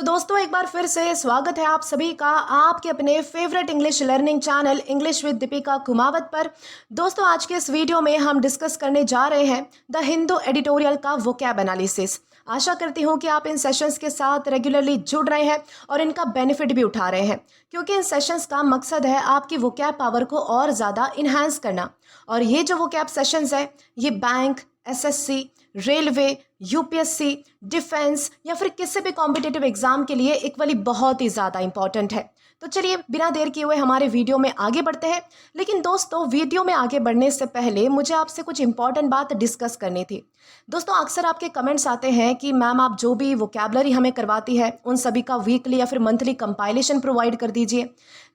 तो दोस्तों एक बार फिर से स्वागत है आप सभी का आपके अपने favourite English learning channel English with Deepika Kumawat पर। दोस्तों आज के इस वीडियो में हम डिस्कस करने जा रहे हैं द हिंदू एडिटोरियल का वोकैब एनालिसिस। आशा करती हूँ कि आप इन सेशंस के साथ रेगुलरली जुड़ रहे हैं और इनका बेनिफिट भी उठा रहे हैं, क्योंकि इन सेशंस का मकसद है आपकी वोकैब पावर को और ज़्यादा इन्हांस करना। और ये जो वोकैब सेशंस है ये bank, SSC, railway, UPSC, defence या फिर किसी भी कॉम्पिटिटिव एग्जाम के लिए इक्वली बहुत ही ज़्यादा इंपॉर्टेंट है। तो चलिए बिना देर किए हुए हमारे वीडियो में आगे बढ़ते हैं। लेकिन दोस्तों वीडियो में आगे बढ़ने से पहले मुझे आपसे कुछ इंपॉर्टेंट बात डिस्कस करनी थी। दोस्तों अक्सर आपके कमेंट्स आते हैं कि मैम आप जो भी वोकैबलरी हमें करवाती है उन सभी का वीकली या फिर मंथली कंपाइलेशन प्रोवाइड कर दीजिए।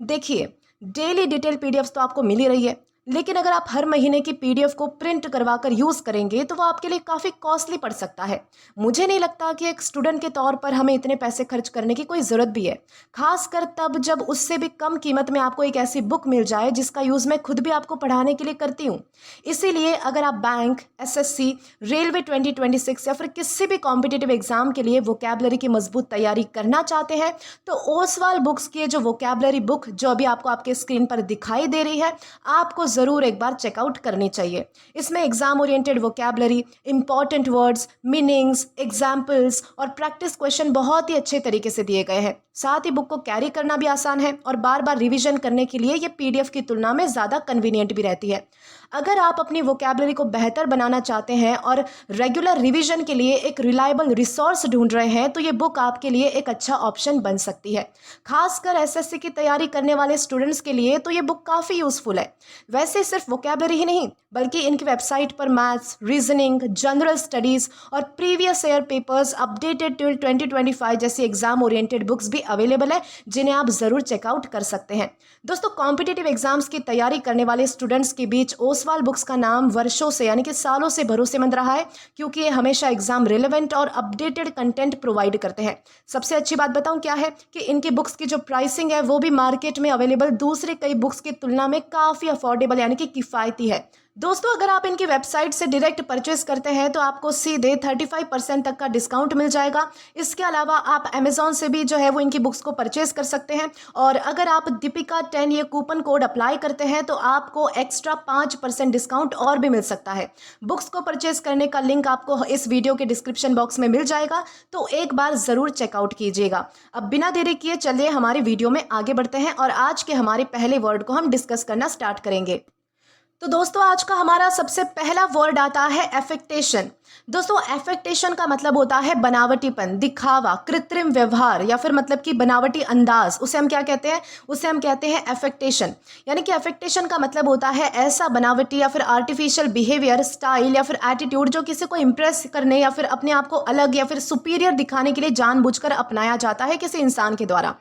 देखिए डेली डिटेल पीडीएफ तो आपको मिल ही रही है, लेकिन अगर आप हर महीने की पीडीएफ को प्रिंट करवा कर यूज़ करेंगे तो वो आपके लिए काफ़ी कॉस्टली पड़ सकता है। मुझे नहीं लगता कि एक स्टूडेंट के तौर पर हमें इतने पैसे खर्च करने की कोई ज़रूरत भी है, खासकर तब जब उससे भी कम कीमत में आपको एक ऐसी बुक मिल जाए जिसका यूज़ मैं खुद भी आपको पढ़ाने के लिए करती हूँ। इसीलिए अगर आप बैंक, एसएससी, रेलवे 2026 या फिर किसी भी कॉम्पिटिटिव एग्जाम के लिए वोकैबलरी की मजबूत तैयारी करना चाहते हैं तो ओसवाल बुक्स की जो वोकैबलरी बुक जो अभी आपको आपके स्क्रीन पर दिखाई दे रही है आपको ज़रूर एक बार चेकआउट करनी चाहिए। इसमें exam oriented vocabulary, important words, meanings, examples और प्रैक्टिस क्वेश्चन बहुत ही अच्छे तरीके से दिए गए हैं। साथ ही बुक को कैरी करना भी आसान है और बार बार रिवीजन करने के लिए ये पीडीएफ की तुलना में ज़्यादा कन्वीनियंट भी रहती है। अगर आप अपनी वोकैबलरी को बेहतर बनाना चाहते हैं और रेगुलर रिवीजन के लिए एक रिलायबल रिसोर्स ढूंढ रहे हैं तो ये बुक आपके लिए एक अच्छा ऑप्शन बन सकती है। खासकर एसएससी की तैयारी करने वाले स्टूडेंट्स के लिए तो ये बुक काफ़ी यूज़फुल है। वैसे सिर्फ वोकैबलरी ही नहीं बल्कि इनकी वेबसाइट पर मैथ्स, रीजनिंग, जनरल स्टडीज़ और previous year papers updated till 2025 जैसी एग्जाम ओरिएंटेड बुक्स भी अवेलेबल है जिन्हें आप ज़रूर चेकआउट कर सकते हैं। दोस्तों कॉम्पिटिटिव एग्जाम्स की तैयारी करने वाले स्टूडेंट्स के बीच ओसवाल बुक्स का नाम वर्षों से यानी कि सालों से भरोसेमंद रहा है, क्योंकि ये हमेशा एग्जाम रिलेवेंट और अपडेटेड कंटेंट प्रोवाइड करते हैं। सबसे अच्छी बात बताऊं क्या है कि इनकी बुक्स की जो प्राइसिंग है वो भी मार्केट में अवेलेबल दूसरे कई बुक्स की तुलना में काफ़ी अफोर्डेबल यानी कि किफ़ायती है। दोस्तों अगर आप इनकी वेबसाइट से डायरेक्ट परचेस करते हैं तो आपको सीधे 35% तक का डिस्काउंट मिल जाएगा। इसके अलावा आप अमेजोन से भी जो है वो इनकी बुक्स को परचेस कर सकते हैं और अगर आप दीपिका 10 ये कूपन कोड अप्लाई करते हैं तो आपको एक्स्ट्रा 5% डिस्काउंट और भी मिल सकता है। बुक्स को परचेस करने का लिंक आपको इस वीडियो के डिस्क्रिप्शन बॉक्स में मिल जाएगा, तो एक बार ज़रूर चेकआउट कीजिएगा। अब बिना देरी किए चलिए हमारे वीडियो में आगे बढ़ते हैं और आज के हमारे पहले वर्ड को हम डिस्कस करना स्टार्ट करेंगे। तो दोस्तों आज का हमारा सबसे पहला वर्ड आता है एफेक्टेशन। दोस्तों एफेक्टेशन का मतलब होता है बनावटीपन, दिखावा, कृत्रिम व्यवहार या फिर मतलब कि बनावटी अंदाज। उसे हम क्या कहते हैं? उसे हम कहते हैं एफेक्टेशन। यानी कि एफेक्टेशन का मतलब होता है ऐसा बनावटी या फिर आर्टिफिशियल बिहेवियर, स्टाइल या फिर एटीट्यूड जो किसी को इम्प्रेस करने या फिर अपने आप को अलग या फिर सुपीरियर दिखाने के लिए जानबूझकर अपनाया जाता है किसी इंसान के द्वारा।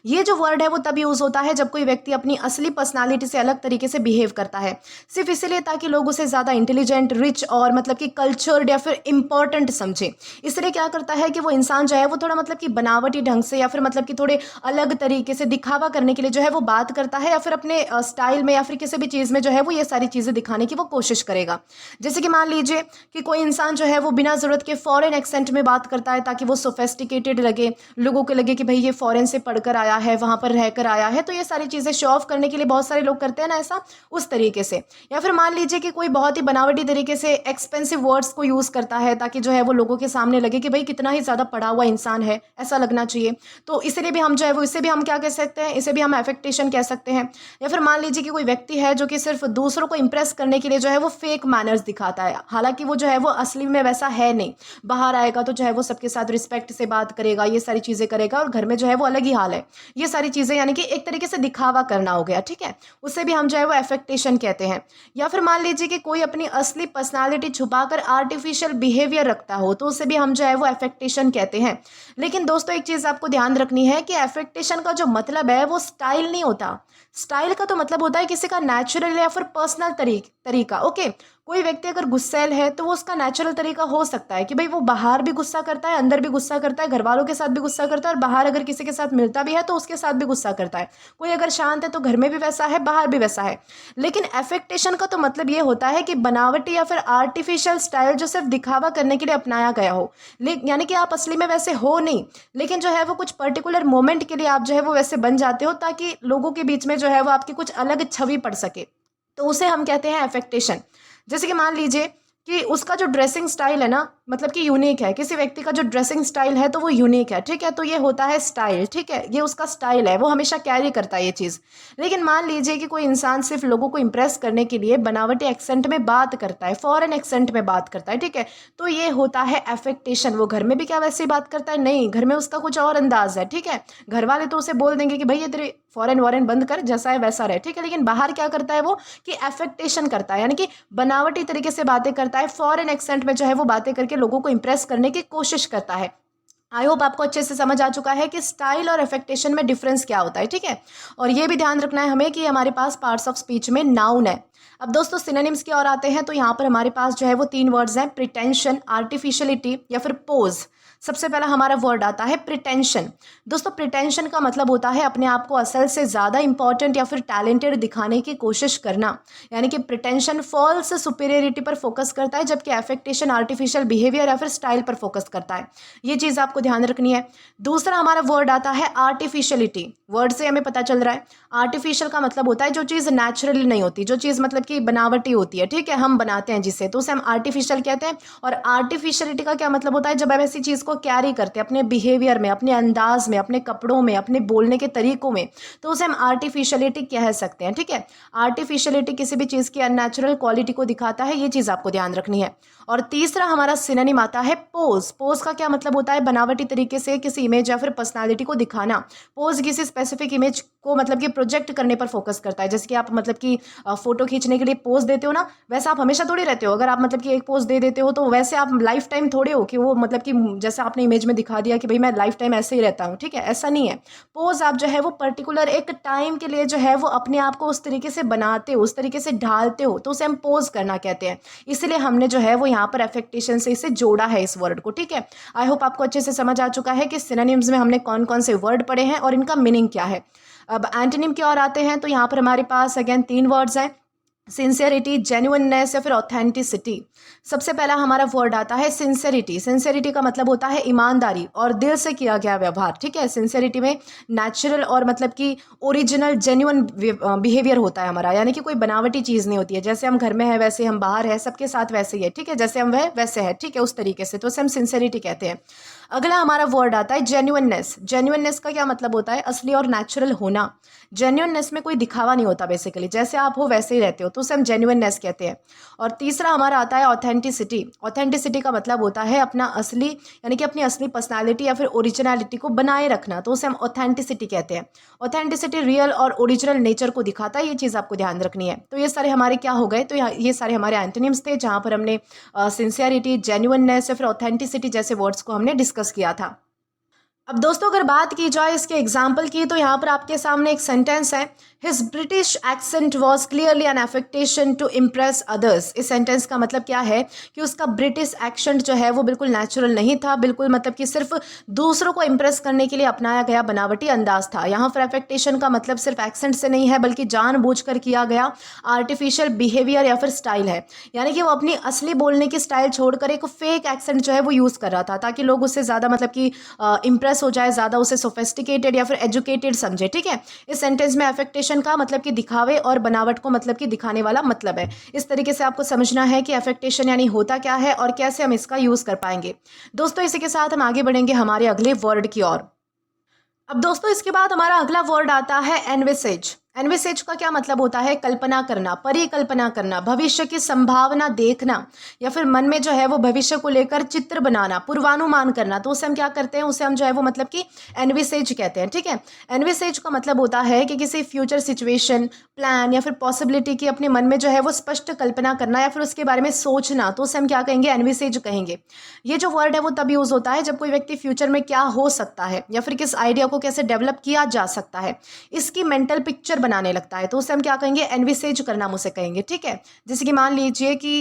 ये जो वर्ड है वो तब यूज होता है जब कोई व्यक्ति अपनी असली पर्सनालिटी से अलग तरीके से बिहेव करता है, सिर्फ इसलिए ताकि लोग उसे ज़्यादा इंटेलिजेंट, रिच और मतलब कि कल्चर्ड या फिर इंपॉर्टेंट समझे। इसलिए क्या करता है कि वो इंसान जो है वो थोड़ा मतलब कि बनावटी ढंग से या फिर मतलब कि थोड़े अलग तरीके से दिखावा करने के लिए जो है वो बात करता है या फिर अपने स्टाइल में या फिर किसी भी चीज़ में जो है वो ये सारी चीज़ें दिखाने की वो कोशिश करेगा। जैसे कि मान लीजिए कि कोई इंसान जो है वो बिना ज़रूरत के फॉरेन एक्सेंट में बात करता है ताकि वो सोफेस्टिकेटेड लगे, लोगों को लगे कि भाई ये फॉरेन से पढ़कर आया है, वहाँ पर रहकर आया है। तो ये सारी चीज़ें शो ऑफ करने के लिए बहुत सारे लोग करते हैं ना ऐसा, उस तरीके से। या फिर मान लीजिए कि कोई बहुत ही बनावटी तरीके से एक्सपेंसिव वर्ड्स को यूज़ करता है ताकि जो है वो लोगों के सामने लगे कि भाई कितना ही ज़्यादा पढ़ा हुआ इंसान है, ऐसा लगना चाहिए। तो इसलिए भी हम जो है वो इसे भी हम क्या कह सकते हैं? इसे भी हम एफेक्टेशन कह सकते हैं। या फिर मान लीजिए कि कोई व्यक्ति है जो कि सिर्फ दूसरों को इंप्रेस करने के लिए जो है वो फेक मैनर्स दिखाता है, हालांकि वो जो है वो असली में वैसा है नहीं। बाहर आएगा तो जो है वो सबके साथ रिस्पेक्ट से बात करेगा, ये सारी चीज़ें करेगा और घर में जो है वो अलग ही हाल है। ये सारी चीज़ें यानी कि एक तरीके से दिखावा करना हो गया, ठीक है। उसे भी हम जो है वो एफेक्टेशन कहते हैं। या फिर मान लीजिए कि कोई अपनी असली पर्सनालिटी छुपाकर आर्टिफिशियल बिहेवियर रखता हो तो उसे भी हम जो है वो एफेक्टेशन कहते हैं। लेकिन दोस्तों एक चीज़ आपको ध्यान रखनी है कि एफेक्टेशन का जो मतलब है वो स्टाइल नहीं होता। स्टाइल का तो मतलब होता है किसी का नेचुरल या फिर पर्सनल तरीका, ओके। कोई व्यक्ति अगर गुस्सैल है तो वो उसका नेचुरल तरीका हो सकता है कि भाई वो बाहर भी गुस्सा करता है, अंदर भी गुस्सा करता है, घर वालों के साथ भी गुस्सा करता है और बाहर अगर किसी के साथ मिलता भी है तो उसके साथ भी गुस्सा करता है। कोई अगर शांत है तो घर में भी वैसा है, बाहर भी वैसा है। लेकिन एफेक्टेशन का तो मतलब ये होता है कि बनावटी या फिर आर्टिफिशियल स्टाइल जो सिर्फ दिखावा करने के लिए अपनाया गया हो, यानी कि आप असली में वैसे हो नहीं, लेकिन जो है वो कुछ पर्टिकुलर मोमेंट के लिए आप जो है वो वैसे बन जाते हो ताकि लोगों के बीच में जो है वो आपकी कुछ अलग छवि पड़ सके, तो उसे हम कहते हैं एफेक्टेशन। जैसे कि मान लीजिए कि उसका जो ड्रेसिंग स्टाइल है ना, मतलब कि यूनिक है, किसी व्यक्ति का जो ड्रेसिंग स्टाइल है तो वो यूनिक है, ठीक है, तो ये होता है स्टाइल, ठीक है, ये उसका स्टाइल है, वो हमेशा कैरी करता है ये चीज़। लेकिन मान लीजिए कि कोई इंसान सिर्फ लोगों को इंप्रेस करने के लिए बनावटी एक्सेंट में बात करता है, फॉरेन एक्सेंट में बात करता है, ठीक है, तो ये होता है एफेक्टेशन। वो घर में भी क्या वैसे ही बात करता है? नहीं, घर में उसका कुछ और अंदाज है, ठीक है, घर वाले तो उसे बोल देंगे कि भाई ये तेरे फॉरेन वॉरेन बंद कर, जैसा है वैसा रहे, ठीक है, लेकिन बाहर क्या करता है वो कि एफेक्टेशन करता है, यानी कि बनावटी तरीके से बातें करता है, फॉरेन एक्सेंट में जो है वो बातें करके लोगों को इंप्रेस करने की कोशिश करता है। आई होप आपको अच्छे से समझ आ चुका है कि स्टाइल और एफेक्टेशन में डिफरेंस क्या होता है, ठीक है। और ये भी ध्यान रखना है हमें कि हमारे पास पार्ट्स ऑफ स्पीच में नाउन है। अब दोस्तों सिनोनिम्स की ओर आते हैं तो यहाँ पर हमारे पास जो है वो 3 वर्ड्स हैं, प्रिटेंशन, आर्टिफिशियलिटी या फिर पोज। सबसे पहला हमारा वर्ड आता है प्रिटेंशन। दोस्तों प्रिटेंशन का मतलब होता है अपने आप को असल से ज़्यादा इंपॉर्टेंट या फिर टैलेंटेड दिखाने की कोशिश करना, यानी कि प्रिटेंशन फॉल्स सुपीरियरिटी पर फोकस करता है, जबकि एफेक्टेशन आर्टिफिशियल बिहेवियर या फिर स्टाइल पर फोकस करता है। ये चीज़ आपको ध्यान रखनी है। दूसरा हमारा वर्ड आता है आर्टिफिशियलिटी। वर्ड से हमें पता चल रहा है आर्टिफिशियल का मतलब होता है जो चीज़ नेचुरली नहीं होती, जो चीज़ मतलब कि बनावटी होती है, ठीक है, हम बनाते हैं जिससे, तो उसे हम आर्टिफिशियल कहते हैं। और आर्टिफिशियलिटी का क्या मतलब होता है? जब आप ऐसी चीज़ को कैरी करते हैं अपने बिहेवियर में, अपने अंदाज में, अपने कपड़ों में, अपने बोलने के तरीकों में, तो उसे हम आर्टिफिशियलिटी कह सकते हैं, ठीक है। आर्टिफिशियलिटी किसी भी चीज़ की अननेचुरल क्वालिटी को दिखाता है, ये चीज़ आपको ध्यान रखनी है। और तीसरा हमारा सिनोनिम आता है पोज। पोज का क्या मतलब होता है? बनावटी तरीके से किसी इमेज या फिर पर्सनालिटी को दिखाना। पोज किसी स्पेसिफिक इमेज को मतलब कि प्रोजेक्ट करने पर फोकस करता है। जैसे कि आप मतलब कि फोटो खींचने के लिए पोज देते हो ना, वैसा आप हमेशा थोड़ी रहते हो। अगर आप मतलब कि एक पोज दे देते हो तो वैसे आप लाइफ टाइम थोड़े हो कि वो मतलब कि जैसे आपने इमेज में दिखा दिया कि भाई मैं लाइफ टाइम ऐसे ही रहता हूँ, ठीक है, ऐसा नहीं है। पोज आप जो है वो पर्टिकुलर एक टाइम के लिए जो है वो अपने आप को उस तरीके से बनाते हो, उस तरीके से ढालते हो, तो उसे हम पोज करना कहते हैं। इसलिए हमने जो है वो यहाँ पर एफेक्टेशन से इसे जोड़ा है इस वर्ड को, ठीक है। आई होप आपको अच्छे से समझ आ चुका है कि सिनोनिम्स में हमने कौन कौन से वर्ड पढ़े हैं और इनका मीनिंग क्या है। अब एंटोनिम की ओर आते हैं तो यहाँ पर हमारे पास अगेन 3 वर्ड्स हैं, सिंसियरिटी, जेन्युइननेस या फिर ऑथेंटिसिटी। सबसे पहला हमारा वर्ड आता है सिंसियरिटी। सिंसियरिटी का मतलब होता है ईमानदारी और दिल से किया गया व्यवहार, ठीक है। सिंसियरिटी में नेचुरल और मतलब कि ओरिजिनल जेन्युइन बिहेवियर होता है हमारा, यानी कि कोई बनावटी चीज़ नहीं होती है। जैसे हम घर में है वैसे हम बाहर है, सबके साथ वैसे ही है, ठीक है, जैसे हम वह वैसे है, ठीक है, उस तरीके से, तो उसे हम सिंसियरिटी कहते हैं। अगला हमारा वर्ड आता है जेन्युइननेस। जेन्युइननेस का क्या मतलब होता है? असली और नेचुरल होना। जेन्युइननेस में कोई दिखावा नहीं होता, बेसिकली जैसे आप हो वैसे ही रहते हो, तो उसे हम जेन्युइननेस कहते हैं। और तीसरा हमारा आता है ऑथेंटिसिटी। ऑथेंटिसिटी का मतलब होता है अपना असली, यानी कि अपनी असली पर्सनालिटी या फिर ओरिजिनलिटी को बनाए रखना, तो उसे हम ऑथेंटिसिटी कहते हैं। ऑथेंटिसिटी रियल और ओरिजिनल नेचर को दिखाता है, ये चीज़ आपको ध्यान रखनी है। तो ये सारे हमारे क्या हो गए? तो ये सारे हमारे एंटोनिम्स थे, जहाँ पर हमने सिंसियरिटी, जेन्युइननेस या फिर ऑथेंटिसिटी जैसे वर्ड्स को हमने डिस्कस किया था। अब दोस्तों अगर बात की जाए इसके एग्जाम्पल की, तो यहाँ पर आपके सामने एक सेंटेंस है, his British accent was clearly an affectation to impress others. इस सेंटेंस का मतलब क्या है कि उसका ब्रिटिश एक्सेंट जो है वो बिल्कुल नेचुरल नहीं था, बिल्कुल मतलब कि सिर्फ दूसरों को इम्प्रेस करने के लिए अपनाया गया बनावटी अंदाज था। यहाँ पर एफेक्टेशन का मतलब सिर्फ एक्सेंट से नहीं है, बल्कि जानबूझकर किया गया आर्टिफिशियल बिहेवियर या फिर स्टाइल है, यानी कि वो अपनी असली बोलने की स्टाइल छोड़कर एक फेक एक्सेंट जो है वो यूज़ कर रहा था, ताकि लोग उससे ज़्यादा मतलब कि इम्प्रेस हो जाए, ज़्यादा उसे सोफिस्टिकेटेड या फिर एजुकेटेड समझे, ठीक है। इस सेंटेंस में एफेक्टेशन का मतलब कि दिखावे और बनावट को मतलब कि दिखाने वाला मतलब है। इस तरीके से आपको समझना है कि एफेक्टेशन यानी होता क्या है और कैसे हम इसका यूज़ कर पाएंगे। दोस्तों इसी के साथ हम आगे बढ़ेंगे हमारे अगले वर्ड की ओर। अब दोस्तों इसके बाद हमारा अगला वर्ड आता है एनविसेज। एनविसेज का क्या मतलब होता है? कल्पना करना, परिकल्पना करना, भविष्य की संभावना देखना, या फिर मन में जो है वो भविष्य को लेकर चित्र बनाना, पूर्वानुमान करना, तो उसे हम क्या करते हैं? उसे हम जो है वो मतलब कि एनविसेज कहते हैं, ठीक है। एनविसेज का मतलब होता है कि किसी फ्यूचर सिचुएशन, प्लान या फिर पॉसिबिलिटी की अपने मन में जो है वो स्पष्ट कल्पना करना या फिर उसके बारे में सोचना, तो उसे हम क्या कहेंगे? एनविसेज कहेंगे। ये जो वर्ड है वो तब यूज होता है जब कोई व्यक्ति फ्यूचर में क्या हो सकता है या फिर किस आइडिया को कैसे डेवलप किया जा सकता है, इसकी मेंटल पिक्चर बनाने लगता है तो उसे हम क्या कहेंगे, एनविसेज करना हम उसे कहेंगे, ठीक है। जैसे कि मान लीजिए कि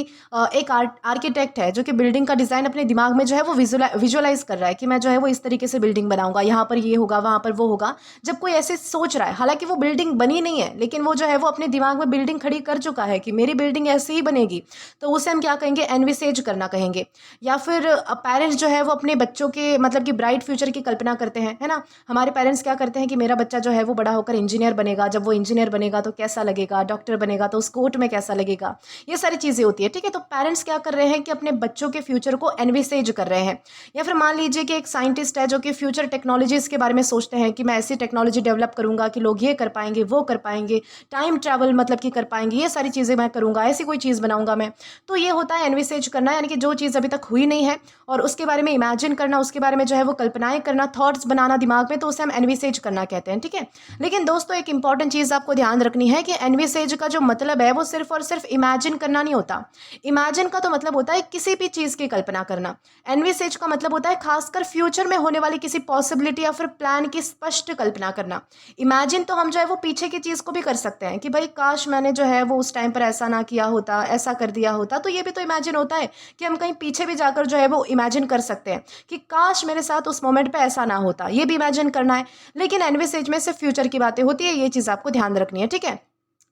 एक आर्किटेक्ट है जो कि बिल्डिंग का डिज़ाइन अपने दिमाग में जो है वो विजुअलाइज कर रहा है कि मैं जो है वो इस तरीके से बिल्डिंग बनाऊंगा, यहाँ पर ये होगा, वहाँ पर वो होगा। जब कोई ऐसे सोच रहा है, हालांकि वो बिल्डिंग बनी नहीं है, लेकिन वो जो है वो अपने दिमाग में बिल्डिंग खड़ी कर चुका है कि मेरी बिल्डिंग ऐसे ही बनेगी, तो उसे हम क्या कहेंगे, एनविसेज करना कहेंगे। या फिर पेरेंट्स जो है वो अपने बच्चों के मतलब कि ब्राइट फ्यूचर की कल्पना करते हैं, है ना। हमारे पेरेंट्स क्या करते हैं कि मेरा बच्चा जो है वो बड़ा होकर इंजीनियर बनेगा, जब वो इंजीनियर बनेगा तो कैसा लगेगा, डॉक्टर बनेगा तो उस कोर्ट में कैसा लगेगा, ये सारी चीज़ें होती है, ठीक है। तो पेरेंट्स क्या कर रहे हैं कि अपने बच्चों के फ्यूचर को एनविसेज कर रहे हैं। या फिर मान लीजिए कि एक साइंटिस्ट है जो कि फ्यूचर टेक्नोलॉजीज़ के बारे में सोचते हैं कि मैं ऐसी टेक्नोलॉजी डेवलप करूंगा कि लोग ये कर पाएंगे, वो कर पाएंगे, टाइम ट्रैवल मतलब कि कर पाएंगे, ये सारी चीज़ें मैं करूंगा, ऐसी कोई चीज़ बनाऊंगा मैं। तो ये होता है एनविसेज करना, यानी कि जो चीज़ अभी तक हुई नहीं है और उसके बारे में इमेजिन करना, उसके बारे में जो है वो कल्पनाएं करना, थॉट्स बनाना दिमाग में, तो उसे हम एनविसेज करना कहते हैं, ठीक है। लेकिन दोस्तों एक इंपॉर्टेंट चीज़ आपको ध्यान रखनी है कि एनविसेज का जो मतलब है वो सिर्फ और सिर्फ इमेजिन करना नहीं होता। इमेजिन का तो मतलब होता है किसी भी चीज़ की कल्पना करना। एनविसेज का मतलब होता है खासकर फ्यूचर में होने वाली किसी पॉसिबिलिटी या फिर प्लान की स्पष्ट कल्पना करना। इमेजिन तो हम जो है वो पीछे की चीज़ को भी कर सकते हैं कि भाई काश मैंने जो है वो उस टाइम पर ऐसा ना किया होता, ऐसा कर दिया होता, तो ये भी तो इमेजिन होता है कि हम कहीं पीछे भी जाकर जो है वो इमेजिन कर सकते हैं कि काश मेरे साथ उस मोमेंट पे ऐसा ना होता, ये भी इमेजिन करना है। लेकिन एनविसेज में सिर्फ फ्यूचर की बातें होती है, ये चीज़ आपको ध्यान रखनी है, ठीक है।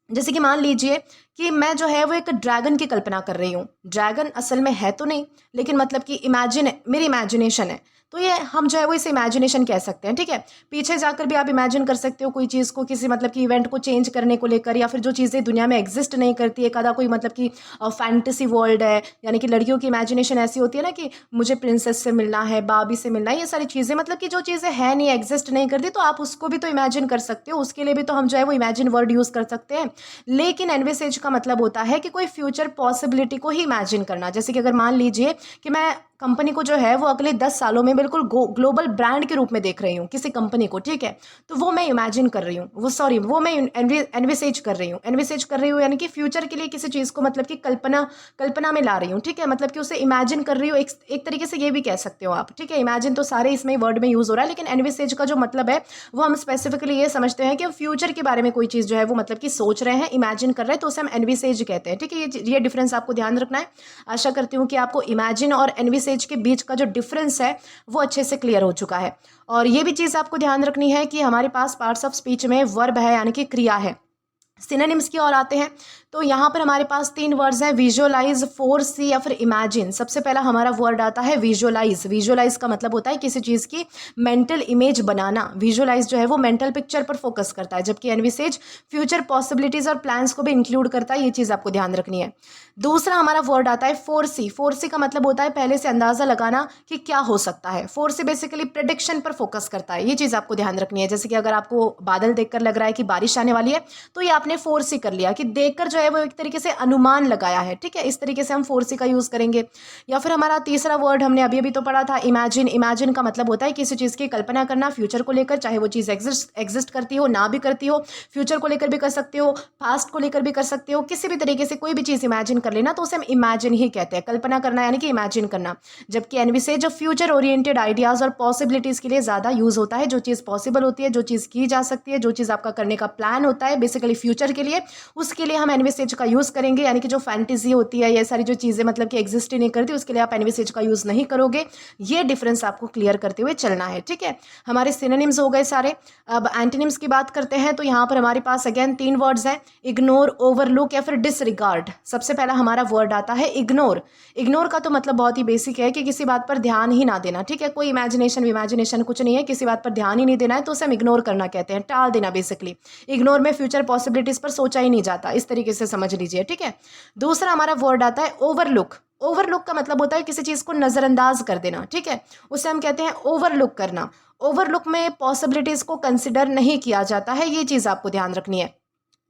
जैसे कि मान लीजिए कि मैं जो है वो एक ड्रैगन की कल्पना कर रही हूँ। ड्रैगन असल में है तो नहीं, लेकिन मतलब कि मेरी इमेजिनेशन है, तो ये हम जो है वो इसे इमेजिनेशन कह सकते हैं, ठीक है। पीछे जाकर भी आप इमेजिन कर सकते हो कोई चीज़ को, किसी मतलब कि इवेंट को चेंज करने को लेकर, या फिर जो चीज़ें दुनिया में एग्जिस्ट नहीं करती, एक आधा कोई मतलब कि फैंटेसी वर्ल्ड है, यानी कि लड़कियों की इमेजिनेशन ऐसी होती है ना कि मुझे प्रिंसेस से मिलना है, बाबी से मिलना है, ये सारी चीज़ें मतलब कि जो चीज़ें है नहीं, एग्जिस्ट नहीं करती, तो आप उसको भी तो इमेजिन कर सकते हो, उसके लिए भी तो हम जो है वो इमेजिन वर्ड यूज़ कर सकते हैं। लेकिन एनविसेज का मतलब होता है कि कोई फ्यूचर पॉसिबिलिटी को ही इमेजिन करना। जैसे कि अगर मान लीजिए कि मैं कंपनी को जो है वो अगले 10 सालों में बिल्कुल ग्लोबल ब्रांड के रूप में देख रही हूँ किसी कंपनी को, ठीक है। तो वो मैं इमेजिन कर रही हूँ, वो मैं एनविसेज कर रही हूँ। एनविसेज कर रही हूँ यानी कि फ्यूचर के लिए किसी चीज़ को मतलब कि कल्पना में ला रही हूँ, ठीक है। मतलब कि उसे इमेजिन कर रही हूँ, एक तरीके से ये भी कह सकते हो आप, ठीक है। इमेजिन तो सारे इसमें वर्ड में यूज़ हो रहा है, लेकिन एनविसेज का जो मतलब है वो हम स्पेसिफिकली ये समझते हैं कि फ्यूचर के बारे में कोई चीज़ जो है वो मतलब कि सोच रहे हैं, इमेजिन कर रहे हैं, तो उसे हम एनविसेज कहते हैं, ठीक है। ये डिफरेंस आपको ध्यान रखना है। आशा करती हूँ कि आपको इमेजिन और एनविसेज के बीच का जो डिफरेंस है वो अच्छे से क्लियर हो चुका है। और ये भी चीज़ आपको ध्यान रखनी है कि हमारे पास पार्ट्स ऑफ स्पीच में वर्ब है, यानी कि क्रिया है। सिनोनिम्स की ओर आते हैं तो यहाँ पर हमारे पास 3 वर्ड्स हैं, विजुअलाइज, फोरसी या फिर इमेजिन। सबसे पहला हमारा वर्ड आता है विजुअलाइज। विजुअलाइज का मतलब होता है किसी चीज़ की मेंटल इमेज बनाना। विजुअलाइज जो है वो मेंटल पिक्चर पर फोकस करता है, जबकि एनविसेज फ्यूचर पॉसिबिलिटीज और प्लान्स को भी इंक्लूड करता है। ये चीज़ आपको ध्यान रखनी है। दूसरा हमारा वर्ड आता है फोरसी। फोरसी का मतलब होता है पहले से अंदाजा लगाना कि क्या हो सकता है। फोरसी बेसिकली प्रेडिक्शन पर फोकस करता है, ये चीज़ आपको ध्यान रखनी है। जैसे कि अगर आपको बादल देखकर लग रहा है कि बारिश आने वाली है, तो ये आपने फोरसी कर लिया कि देखकर जो है वो एक तरीके से अनुमान लगाया है, ठीक है। इस तरीके से हम फोरसी का यूज़ करेंगे। या फिर हमारा तीसरा वर्ड हमने अभी अभी तो पढ़ा था, इमेजिन। इमेजिन का मतलब होता है किसी चीज़ की कल्पना करना फ्यूचर को लेकर, चाहे वो चीज़ एग्जिस्ट करती हो ना भी करती हो। फ्यूचर को लेकर भी कर सकते हो, पास्ट को लेकर भी कर सकते हो, किसी भी तरीके से कोई भी चीज़ इमेजिन कर लेना तो उसे हम इमेजिन ही कहते हैं। कल्पना करना यानी कि इमेजिन करना। जबकि एनविसेज फ्यूचर ओरिएंटेड आइडियाज़ और पॉसिबिलिटीज़ के लिए ज़्यादा यूज़ होता है। जो चीज़ पॉसिबल होती है, जो चीज़ की जा सकती है, जो चीज़ आपका करने का प्लान होता है बेसिकली फ्यूचर के लिए, उसके लिए हम एनविसेज का यूज़ करेंगे। यानी कि जो फैंटेसी होती है, ये सारी जो चीज़ें मतलब कि एग्जिस्ट ही नहीं करती, उसके लिए आप एनविसेज का यूज़ नहीं करोगे। ये डिफरेंस आपको क्लियर करते हुए चलना है, ठीक है। हमारे सिनोनिम्स हो गए सारे। अब एंटोनिम्स की बात करते हैं तो यहाँ पर हमारे पास अगेन 3 वर्ड्स हैं, इग्नोर, ओवरलुक या फिर डिसरिगार्ड। सबसे पहला हमारा वर्ड आता है इग्नोर। इग्नोर का तो मतलब बहुत ही बेसिक है कि किसी बात पर ध्यान ही ना देना, ठीक है। कोई इमेजिनेशन कुछ नहीं है, किसी बात पर ध्यान ही नहीं देना है तो उसे हम इग्नोर करना कहते हैं, टाल देना बेसिकली। इग्नोर में फ्यूचर पॉसिबिलिटीज पर सोचा ही नहीं जाता, इस तरीके से समझ लीजिए, ठीक है। दूसरा हमारा वर्ड आता है ओवरलुक। ओवरलुक का मतलब होता है किसी चीज़ को नज़रअंदाज कर देना, ठीक है। उसे हम कहते हैं ओवरलुक करना। ओवरलुक में पॉसिबिलिटीज़ को कंसिडर नहीं किया जाता है, ये चीज़ आपको ध्यान रखनी है।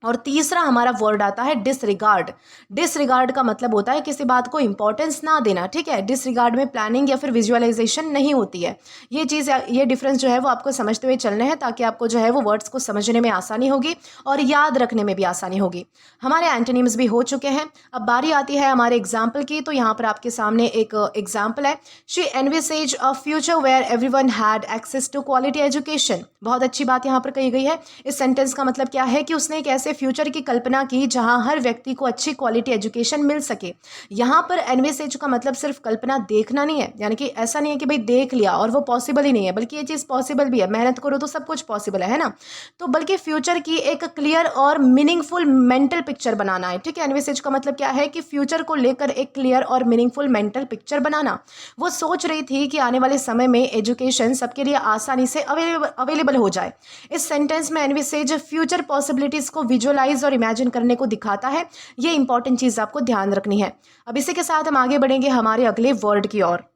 और तीसरा हमारा वर्ड आता है डिसरिगार्ड। डिसरिगार्ड का मतलब होता है किसी बात को इंपॉर्टेंस ना देना, ठीक है। डिसरिगार्ड में प्लानिंग या फिर विजुअलाइजेशन नहीं होती है। ये डिफरेंस जो है वो आपको समझते हुए चलने हैं, ताकि आपको जो है वो वर्ड्स को समझने में आसानी होगी और याद रखने में भी आसानी होगी। हमारे एंटोनिम्स भी हो चुके हैं। अब बारी आती है हमारे एग्जाम्पल की। तो यहाँ पर आपके सामने एक एग्जाम्पल है, she envisages a future where everyone had access to quality education. बहुत अच्छी बात यहाँ पर कही गई है। इस सेंटेंस का मतलब क्या है कि उसने एक ऐसे फ्यूचर की कल्पना की जहां हर व्यक्ति को अच्छी क्वालिटी एजुकेशन मिल सके। यहाँ पर एनविसेज का मतलब सिर्फ कल्पना देखना नहीं है, यानी कि ऐसा नहीं है कि भाई देख लिया और वो पॉसिबल ही नहीं है, बल्कि ये चीज़ पॉसिबल भी है। मेहनत करो तो सब कुछ पॉसिबल है ना। तो बल्कि फ्यूचर की एक क्लियर और मीनिंगफुल मेंटल पिक्चर बनाना है, ठीक है। एनविसेज का मतलब क्या है कि फ्यूचर को लेकर एक क्लियर और मीनिंगफुल मेंटल पिक्चर बनाना। वो सोच रही थी कि आने वाले समय में एजुकेशन सबके लिए आसानी से अवेलेबल हो जाए। इस सेंटेंस में एनविसेज फ्यूचर पॉसिबिलिटीज को विजुअलाइज और इमेजिन करने को दिखाता है। ये इंपॉर्टेंट चीज आपको ध्यान रखनी है। अब इसी के साथ हम आगे बढ़ेंगे हमारे अगले वर्ड की ओर।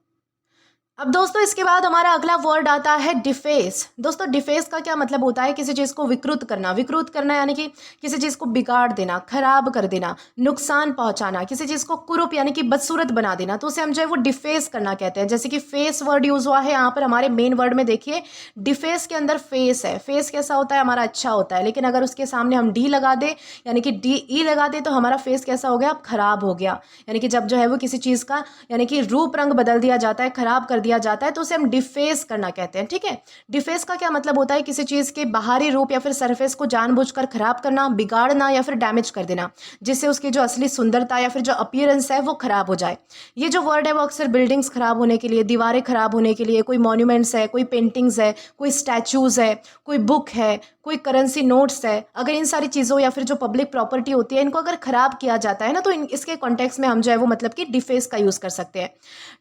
अब दोस्तों इसके बाद हमारा अगला वर्ड आता है डिफेस। दोस्तों डिफेस का क्या मतलब होता है? किसी चीज़ को विकृत करना। विकृत करना यानी कि किसी चीज़ को बिगाड़ देना, खराब कर देना, नुकसान पहुंचाना, किसी चीज़ को कुरूप यानी कि बदसूरत बना देना, तो उसे हम जो है वो डिफेस करना कहते हैं। जैसे कि फेस वर्ड यूज हुआ है यहाँ पर हमारे मेन वर्ड में। देखिए डिफेस के अंदर फेस है। फेस कैसा होता है? हमारा अच्छा होता है। लेकिन अगर उसके सामने हम डी लगा दे यानी कि DE लगा दे तो हमारा फेस कैसा हो गया? अब खराब हो गया। यानी कि जब जो है वो किसी चीज़ का यानी कि रूप रंग बदल दिया जाता है, खराब कर दिया जाता है, तो उसे हम डिफेस करना कहते हैं, ठीक है। डिफेस का क्या मतलब होता है? किसी चीज के बाहरी रूप या फिर सरफेस को जानबूझकर खराब करना, बिगाड़ना या फिर डैमेज कर देना, जिससे उसकी जो असली सुंदरता या फिर जो अपीयरेंस है वो खराब हो जाए। ये जो वर्ड है वो अक्सर बिल्डिंग्स खराब होने के लिए, दीवारें खराब होने के लिए, कोई मॉन्यूमेंट्स है, कोई पेंटिंग्स है, कोई स्टैचूज है, कोई बुक है, कोई करेंसी नोट्स है, अगर इन सारी चीज़ों या फिर जो पब्लिक प्रॉपर्टी होती है इनको अगर खराब किया जाता है ना, तो इसके कॉन्टेक्स्ट में हम जो है वो मतलब कि डिफेस का यूज़ कर सकते हैं।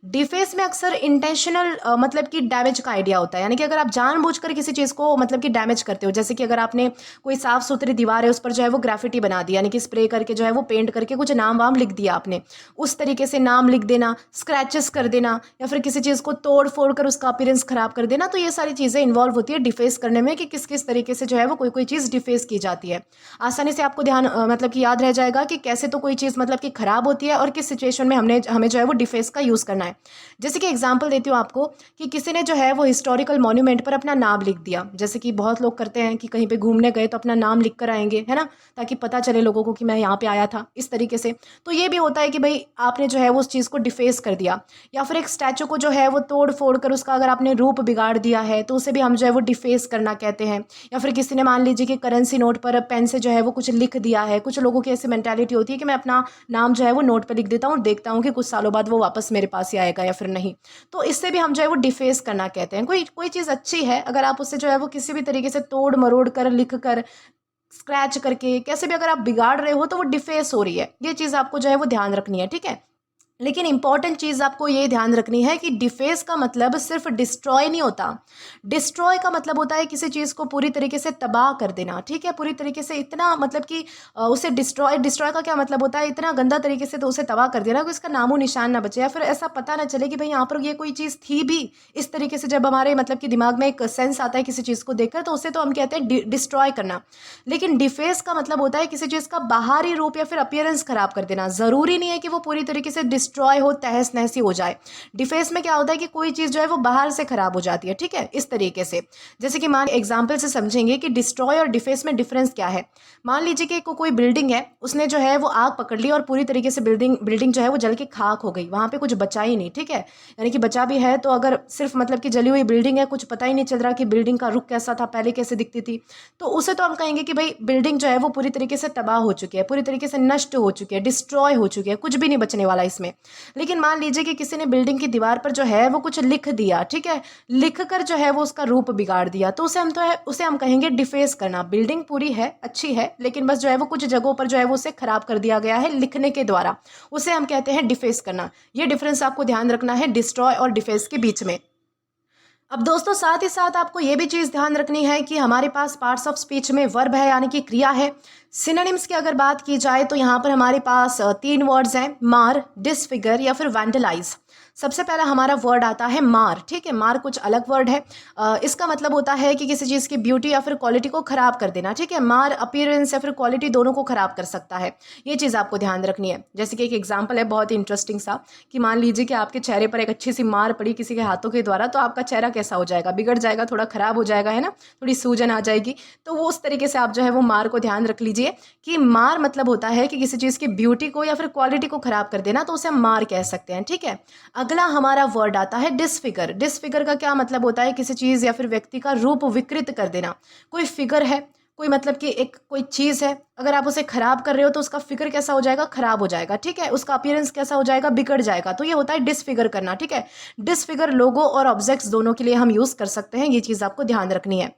डिफेस में अक्सर इंटेंशनल मतलब कि डैमेज का आइडिया होता है। यानी कि अगर आप जानबूझकर किसी चीज़ को मतलब कि डैमेज करते हो, जैसे कि अगर आपने कोई साफ सुथरी दीवार है उस पर जो है वो ग्राफिटी बना दी, यानी कि स्प्रे करके जो है वो पेंट करके कुछ नाम वाम लिख दिया आपने, उस तरीके से नाम लिख देना, स्क्रैचेस कर देना या फिर किसी चीज़ को तोड़ फोड़ कर उसका अपीयरेंस खराब कर देना, तो ये सारी चीज़ें इन्वॉल्व होती है डिफेस करने में कि किस किस तरीके से जो है वो कोई कोई चीज़ डिफेस की जाती है। आसानी से आपको ध्यान मतलब कि याद रह जाएगा कि कैसे तो कोई चीज़ मतलब कि खराब होती है और किस सिचुएशन में हमें जो है वो डिफेस का यूज़ करना है। जैसे कि एग्जाम्पल देती हूँ आपको कि किसी ने जो है वो हिस्टोरिकल मॉन्यूमेंट पर अपना नाम लिख दिया। जैसे कि बहुत लोग करते हैं कि कहीं पे घूमने गए तो अपना नाम लिख कर आएंगे, है ना, ताकि पता चले लोगों को कि मैं यहाँ पे आया था, इस तरीके से। तो ये भी होता है कि भाई आपने जो है वो उस चीज़ को डिफेस कर दिया। या फिर एक स्टैचू को जो है वो तोड़ फोड़ कर उसका अगर आपने रूप बिगाड़ दिया है तो उसे भी हम जो है वो डिफेस करना कहते हैं। या फिर किसी ने मान लीजिए कि करेंसी नोट पर पेन से जो है वो कुछ लिख दिया है। कुछ लोगों की ऐसी मेंटालिटी होती है कि मैं अपना नाम जो है वो नोट पर लिख देता हूँ और देखता हूँ कि कुछ सालों बाद वो वापस मेरे पास ही आएगा या फिर नहीं। तो इससे भी हम जो है वो डिफेस करना कहते हैं। कोई कोई चीज़ अच्छी है, अगर आप उससे जो है वो किसी भी तरीके से तोड़ मरोड़ कर, लिख कर, स्क्रैच करके, कैसे भी अगर आप बिगाड़ रहे हो तो वो डिफेस हो रही है। ये चीज़ आपको जो है वो ध्यान रखनी है, ठीक है। लेकिन इंपॉर्टेंट चीज़ आपको ये ध्यान रखनी है कि डिफेस का मतलब सिर्फ डिस्ट्रॉय नहीं होता। डिस्ट्रॉय का मतलब होता है किसी चीज़ को पूरी तरीके से तबाह कर देना, ठीक है। पूरी तरीके से इतना मतलब कि उसे डिस्ट्रॉय का क्या मतलब होता है? इतना गंदा तरीके से तो उसे तबाह कर देना कि उसका नामो निशान ना बचे, या फिर ऐसा पता ना चले कि भाई यहाँ पर ये कोई चीज़ थी भी। इस तरीके से जब हमारे मतलब कि दिमाग में एक सेंस आता है किसी चीज़ को देखकर, तो उसे तो हम कहते हैं डिस्ट्रॉय करना। लेकिन डिफेस का मतलब होता है किसी चीज़ का बाहरी रूप या फिर अपीयरेंस खराब कर देना। ज़रूरी नहीं है कि वो पूरी तरीके से डिस्ट्रॉय हो, तहस नहसी हो जाए। डिफेस में क्या होता है कि कोई चीज़ जो है वो बाहर से खराब हो जाती है, ठीक है, इस तरीके से। जैसे कि मान एग्जाम्पल से समझेंगे कि डिस्ट्रॉय और डिफेस में डिफरेंस क्या है। मान लीजिए कि कोई बिल्डिंग है, उसने जो है वो आग पकड़ ली और पूरी तरीके से बिल्डिंग जो है वो जल के खाक हो गई, वहाँ पे कुछ बचा ही नहीं, ठीक है। यानी कि बचा भी है तो अगर सिर्फ मतलब कि जली हुई बिल्डिंग है, कुछ पता ही नहीं चल रहा कि बिल्डिंग का रुख कैसा था, पहले कैसे दिखती थी, तो उसे तो हम कहेंगे कि भाई बिल्डिंग जो है वो पूरी तरीके से तबाह हो चुकी है, पूरी तरीके से नष्ट हो चुकी है, डिस्ट्रॉय हो चुकी है, कुछ भी नहीं बचने वाला इसमें। लेकिन मान लीजिए कि किसी ने बिल्डिंग की दीवार पर जो है वो कुछ लिख दिया, ठीक है, लिख कर जो है वो उसका रूप बिगाड़ दिया, तो उसे हम कहेंगे डिफेस करना। बिल्डिंग पूरी है, अच्छी है, लेकिन बस जो है वो कुछ जगहों पर जो है वो उसे खराब कर दिया गया है लिखने के द्वारा, उसे हम कहते हैं डिफेस करना। ये डिफरेंस आपको ध्यान रखना है डिस्ट्रॉय और डिफेस के बीच में। अब दोस्तों साथ ही साथ आपको ये भी चीज़ ध्यान रखनी है कि हमारे पास पार्ट्स ऑफ स्पीच में वर्ब है, यानी कि क्रिया है। सिनोनिम्स की अगर बात की जाए तो यहाँ पर हमारे पास 3 वर्ड्स हैं, मार, डिसफिगर या फिर वैंडलाइज। सबसे पहला हमारा वर्ड आता है मार। ठीक है, मार कुछ अलग वर्ड है। इसका मतलब होता है कि किसी चीज़ की ब्यूटी या फिर क्वालिटी को ख़राब कर देना। ठीक है, मार अपीयरेंस या फिर क्वालिटी दोनों को ख़राब कर सकता है। ये चीज़ आपको ध्यान रखनी है। जैसे कि एक एग्जाम्पल है बहुत ही इंटरेस्टिंग सा, कि मान लीजिए कि आपके चेहरे पर एक अच्छी सी मार पड़ी किसी के हाथों के द्वारा, तो आपका चेहरा कैसा हो जाएगा, बिगड़ जाएगा, थोड़ा ख़राब हो जाएगा, है ना, थोड़ी सूजन आ जाएगी। तो वो उस तरीके से आप जो है वो मार को ध्यान रख लीजिए कि मार मतलब होता है कि किसी चीज़ की ब्यूटी को या फिर क्वालिटी को ख़राब कर देना, तो उसे हम मार कह सकते हैं। ठीक है, अगला हमारा वर्ड आता है डिसफिगर। डिसफिगर का क्या मतलब होता है, किसी चीज़ या फिर व्यक्ति का रूप विकृत कर देना। कोई फिगर है, कोई मतलब कि एक कोई चीज़ है, अगर आप उसे खराब कर रहे हो तो उसका फिगर कैसा हो जाएगा, खराब हो जाएगा। ठीक है, उसका अपीयरेंस कैसा हो जाएगा, बिगड़ जाएगा। तो ये होता है डिसफिगर करना। ठीक है, डिसफिगर लोगो और ऑब्जेक्ट्स दोनों के लिए हम यूज़ कर सकते हैं, ये चीज़ आपको ध्यान रखनी है।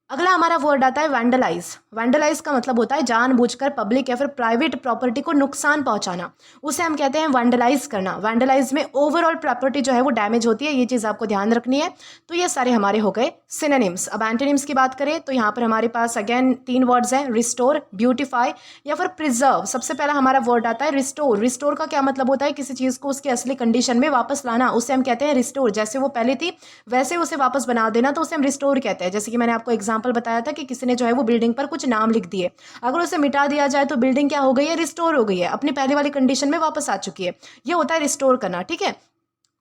अगला हमारा वर्ड आता है वैंडलाइज। वैंडलाइज का मतलब होता है जानबूझकर पब्लिक या फिर प्राइवेट प्रॉपर्टी को नुकसान पहुंचाना, उसे हम कहते हैं वैंडलाइज करना। वैंडलाइज में ओवरऑल प्रॉपर्टी जो है वो डैमेज होती है, ये चीज़ आपको ध्यान रखनी है। तो ये सारे हमारे हो गए सिनोनिम्स। अब एंटोनिम्स की बात करें तो यहाँ पर हमारे पास अगेन 3 वर्ड्स हैं, रिस्टोर, ब्यूटिफाई या फिर प्रिजर्व। सबसे पहला हमारा वर्ड आता है रिस्टोर। रिस्टोर का क्या मतलब होता है, किसी चीज़ को उसके असली कंडीशन में वापस लाना, उसे हम कहते हैं रिस्टोर। जैसे वो पहले थी वैसे उसे वापस बना देना, तो उसे हम रिस्टोर कहते हैं। जैसे कि मैंने आपको एग्जाम्पल बताया था कि किसी ने जो है वो बिल्डिंग पर कुछ नाम लिख दिए, अगर उसे मिटा दिया जाए तो बिल्डिंग क्या हो गई है, रिस्टोर हो गई है, अपनी पहले वाली कंडीशन में वापस आ चुकी है। ये होता है रिस्टोर करना। ठीक है,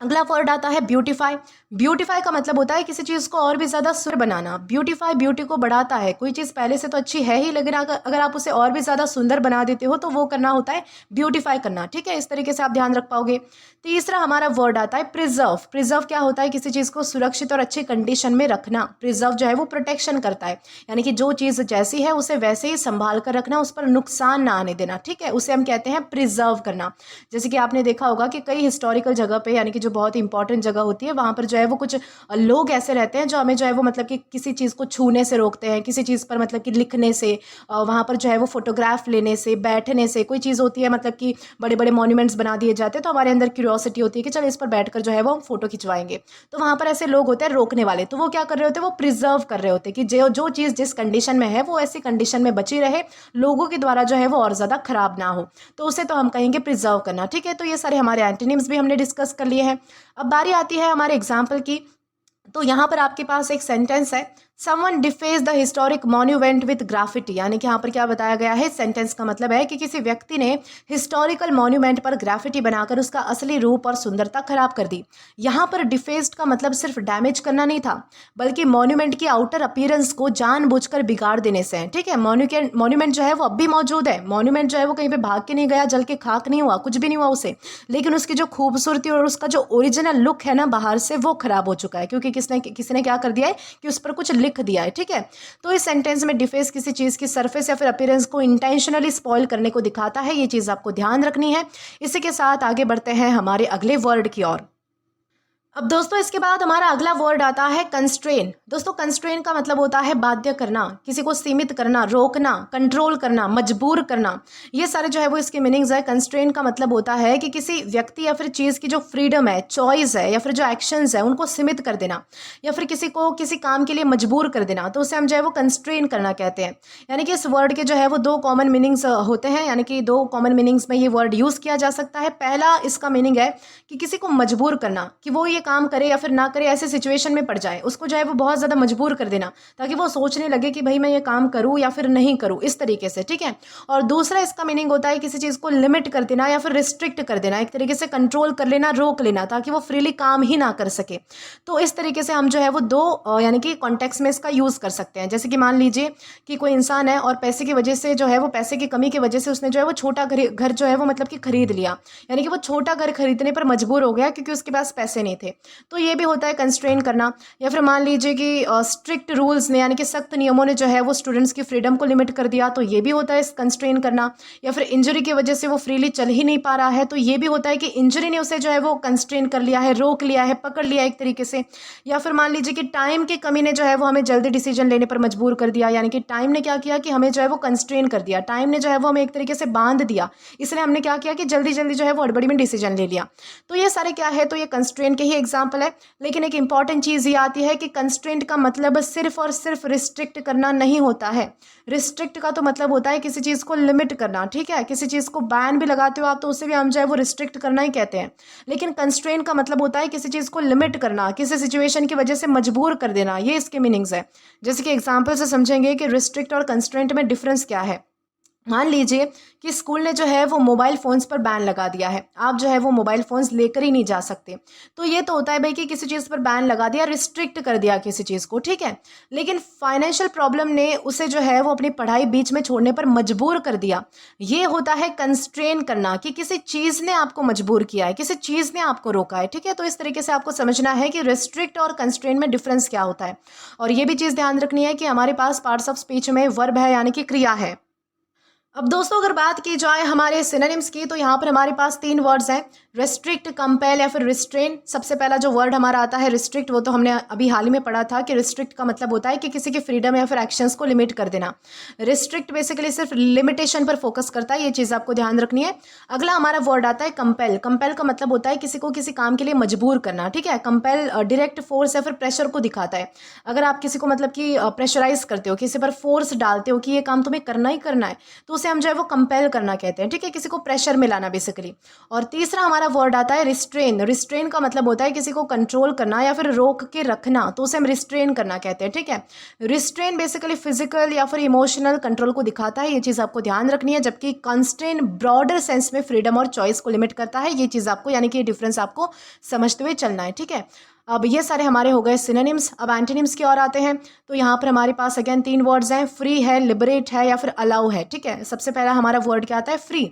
अगला वर्ड आता है ब्यूटीफाई। ब्यूटीफाई का मतलब होता है किसी चीज़ को और भी ज़्यादा सुंदर बनाना। ब्यूटीफाई ब्यूटी को बढ़ाता है। कोई चीज़ पहले से तो अच्छी है ही, लेकिन अगर आप उसे और भी ज़्यादा सुंदर बना देते हो तो वो करना होता है ब्यूटीफाई करना। ठीक है, इस तरीके से आप ध्यान रख पाओगे। तीसरा हमारा वर्ड आता है प्रिजर्व। प्रिजर्व क्या होता है, किसी चीज़ को सुरक्षित और अच्छी कंडीशन में रखना। प्रिजर्व जो है वो प्रोटेक्शन करता है, यानी कि जो चीज़ जैसी है उसे वैसे ही संभाल कर रखना, उस पर नुकसान ना आने देना। ठीक है, उसे हम कहते हैं प्रिजर्व करना। जैसे कि आपने देखा होगा कि कई हिस्टोरिकल जगह पे, यानी कि जो बहुत इंपॉर्टेंट जगह होती है, वहाँ पर जो है वो कुछ लोग ऐसे रहते हैं जो हमें जो है वो मतलब कि किसी चीज़ को छूने से रोकते हैं, किसी चीज़ पर मतलब कि लिखने से, वहाँ पर जो है वो फोटोग्राफ लेने से, बैठने से। कोई चीज़ होती है मतलब कि बड़े बड़े मॉन्यूमेंट्स बना दिए जाते हैं, तो हमारे अंदर क्यूरियोसिटी होती है कि चल इस पर बैठकर जो है वो हम फोटो खिंचवाएंगे। तो वहाँ पर ऐसे लोग होते हैं रोकने वाले, तो वो क्या कर रहे होते हैं, वो प्रिजर्व कर रहे होते हैं कि जो चीज़ जिस कंडीशन में है वो ऐसी कंडीशन में बची रहे, लोगों के द्वारा जो है वो और ज़्यादा खराब ना हो, तो उसे तो हम कहेंगे प्रिजर्व करना। ठीक है, तो ये सारे हमारे एंटोनिम्स भी हमने डिस्कस कर लिए हैं। अब बारी आती है हमारे एग्जाम्पल की। तो यहाँ पर आपके पास एक सेंटेंस है, someone deface the historic monument with graffiti. यानी कि यहाँ पर क्या बताया गया है, सेंटेंस का मतलब है कि किसी व्यक्ति ने हिस्टोरिकल मॉन्यूमेंट पर ग्राफिटी बनाकर उसका असली रूप और सुंदरता खराब कर दी। यहाँ पर डिफेस्ड का मतलब सिर्फ डैमेज करना नहीं था, बल्कि मॉन्यूमेंट की आउटर अपीयरेंस को जानबूझकर बिगाड़ देने से है। ठीक है, मॉन्यूमेंट जो है वो अब भी मौजूद है, मॉन्यूमेंट जो है वो कहीं पे भाग के नहीं गया, जल के खाक नहीं हुआ, कुछ भी नहीं हुआ उसे, लेकिन उसकी जो खूबसूरती और उसका जो ओरिजिनल लुक है ना बाहर से, वो खराब हो चुका है, क्योंकि किसी ने क्या कर दिया है कि उस पर कुछ लिख दिया है। ठीक है, तो इस सेंटेंस में डिफेस किसी चीज की सरफेस या फिर अपीयरेंस को इंटेंशनली स्पॉइल करने को दिखाता है, ये चीज आपको ध्यान रखनी है। इसी के साथ आगे बढ़ते हैं हमारे अगले वर्ड की ओर। अब दोस्तों इसके बाद हमारा अगला वर्ड आता है कंस्ट्रेन। दोस्तों कंस्ट्रेन का मतलब होता है बाध्य करना, किसी को सीमित करना, रोकना, कंट्रोल करना, मजबूर करना। ये सारे जो है वो इसके मीनिंग्स है। कंस्ट्रेन का मतलब होता है कि किसी व्यक्ति या फिर चीज़ की जो फ्रीडम है, चॉइस है, या फिर जो एक्शंस है उनको सीमित कर देना, या फिर किसी को किसी काम के लिए मजबूर कर देना, तो उसे हम जो है वो कंस्ट्रेन करना कहते हैं। यानी कि इस वर्ड के जो है वो 2 कॉमन मीनिंग्स होते हैं, यानी कि 2 कॉमन मीनिंग्स में ये वर्ड यूज़ किया जा सकता है। पहला इसका मीनिंग है कि किसी को मजबूर करना, कि वो ये काम करे या फिर ना करे, ऐसे सिचुएशन में पड़ जाए, उसको जो है वो बहुत ज़्यादा मजबूर कर देना, ताकि वो सोचने लगे कि भाई मैं ये काम करूँ या फिर नहीं करूँ, इस तरीके से। ठीक है, और दूसरा इसका मीनिंग होता है किसी चीज़ को लिमिट कर देना या फिर रिस्ट्रिक्ट कर देना, एक तरीके से कंट्रोल कर लेना, रोक लेना, ताकि वो फ्रीली काम ही ना कर सके। तो इस तरीके से हम जो है वो 2 यानी कि कॉन्टेक्स्ट में इसका यूज़ कर सकते हैं। जैसे कि मान लीजिए कि कोई इंसान है और पैसे की वजह से जो है वो, पैसे की कमी की वजह से उसने जो है वो छोटा घर जो है वो मतलब कि खरीद लिया, यानी कि वो छोटा घर खरीदने पर मजबूर हो गया क्योंकि उसके पास पैसे नहीं थे, तो ये भी होता है कंस्ट्रेन करना। या फिर मान लीजिए कि स्ट्रिक्ट रूल्स ने, यानी कि सख्त नियमों ने जो है वो स्टूडेंट्स की फ्रीडम को लिमिट कर दिया, तो ये भी होता है कंस्ट्रेन करना। या फिर इंजरी की वजह से वो फ्रीली चल ही नहीं पा रहा है, तो ये भी होता है कि इंजरी ने उसे जो है वो कंस्ट्रेन कर लिया है, रोक लिया है, पकड़ लिया एक तरीके से। या फिर मान लीजिए कि टाइम की कमी ने जो है वो हमें जल्दी डिसीजन लेने पर मजबूर कर दिया, यानी कि टाइम ने क्या किया कि हमें जो है वो कंस्ट्रेन कर दिया, टाइम ने जो है वो हमें एक तरीके से बांध दिया, इसलिए हमने क्या किया कि जल्दी जल्दी जो है वो हड़बड़ी में डिसीजन ले लिया। तो ये सारे क्या है, तो ये कंस्ट्रेन के ही एग्जाम्पल है। लेकिन एक इंपॉर्टेंट चीज़ ये आती है कि कंस्ट्रेंट का मतलब सिर्फ और सिर्फ रिस्ट्रिक्ट करना नहीं होता है। रिस्ट्रिक्ट का तो मतलब होता है किसी चीज़ को लिमिट करना, ठीक है। किसी चीज़ को बैन भी लगाते हो आप तो उसे भी हम जो है वो रिस्ट्रिक्ट करना ही कहते हैं। लेकिन कंस्ट्रेंट का मतलब होता है किसी चीज़ को लिमिट करना, किसी सिचुएशन की वजह से मजबूर कर देना, ये इसके मीनिंग्स है। जैसे कि एग्जाम्पल से समझेंगे कि रिस्ट्रिक्ट और कंस्ट्रेंट में डिफरेंस क्या है। मान लीजिए कि स्कूल ने जो है वो मोबाइल फ़ोन्स पर बैन लगा दिया है, आप जो है वो मोबाइल फ़ोन्स लेकर ही नहीं जा सकते। तो ये तो होता है भाई कि किसी चीज़ पर बैन लगा दिया, रिस्ट्रिक्ट कर दिया किसी चीज़ को, ठीक है। लेकिन फाइनेंशियल प्रॉब्लम ने उसे जो है वो अपनी पढ़ाई बीच में छोड़ने पर मजबूर कर दिया। ये होता है कंस्ट्रेन करना, कि किसी चीज़ ने आपको मजबूर किया है, किसी चीज़ ने आपको रोका है, ठीक है। तो इस तरीके से आपको समझना है कि रिस्ट्रिक्ट और कंस्ट्रेन में डिफरेंस क्या होता है। और ये भी चीज़ ध्यान रखनी है कि हमारे पास पार्ट्स ऑफ स्पीच में वर्ब है, यानी कि क्रिया है। अब दोस्तों अगर बात की जाए हमारे सिनोनिम्स की, तो यहाँ पर हमारे पास 3 वर्ड्स हैं, रेस्ट्रिक्ट, कंपेल या फिर रिस्ट्रेन। सबसे पहला जो वर्ड हमारा आता है रिस्ट्रिक्ट, वो तो हमने अभी हाल ही में पढ़ा था कि रिस्ट्रिक्ट का मतलब होता है कि किसी की फ्रीडम या फिर एक्शंस को लिमिट कर देना। रिस्ट्रिक्ट बेसिकली सिर्फ लिमिटेशन पर फोकस करता है, ये चीज़ आपको ध्यान रखनी है। अगला हमारा वर्ड आता है कंपेल। कंपेल का मतलब होता है किसी को किसी काम के लिए मजबूर करना, ठीक है। कंपेल डायरेक्ट फोर्स या फिर प्रेशर को दिखाता है। अगर आप किसी को मतलब कि प्रेशराइज करते हो, किसी पर फोर्स डालते हो कि ये काम तुम्हें करना ही करना है, तो उसे हम जो है वो कंपेल करना कहते हैं, ठीक है। किसी को प्रेशर में लाना बेसिकली। और तीसरा हमारा वर्ड आता है रिस्ट्रेन। रिस्ट्रेन का मतलब होता है किसी को कंट्रोल करना या फिर रोक के रखना, तो उसे हम रिस्ट्रेन करना कहते हैं, ठीक है। रिस्ट्रेन बेसिकली फिजिकल या फिर इमोशनल कंट्रोल को दिखाता है, ये चीज़ आपको ध्यान रखनी है। जबकि कंस्ट्रेन ब्रॉडर सेंस में फ्रीडम और चॉइस को लिमिट करता है, ये चीज़ आपको यानी कि ये डिफरेंस आपको समझते हुए चलना है, ठीक है। अब ये सारे हमारे हो गए सिनोनिम्स। अब एंटोनिम्स की ओर आते हैं, तो यहाँ पर हमारे पास अगेन 3 वर्ड्स हैं, फ्री है, लिबरेट है या फिर अलाउ है, ठीक है। सबसे पहला हमारा वर्ड क्या आता है, फ्री।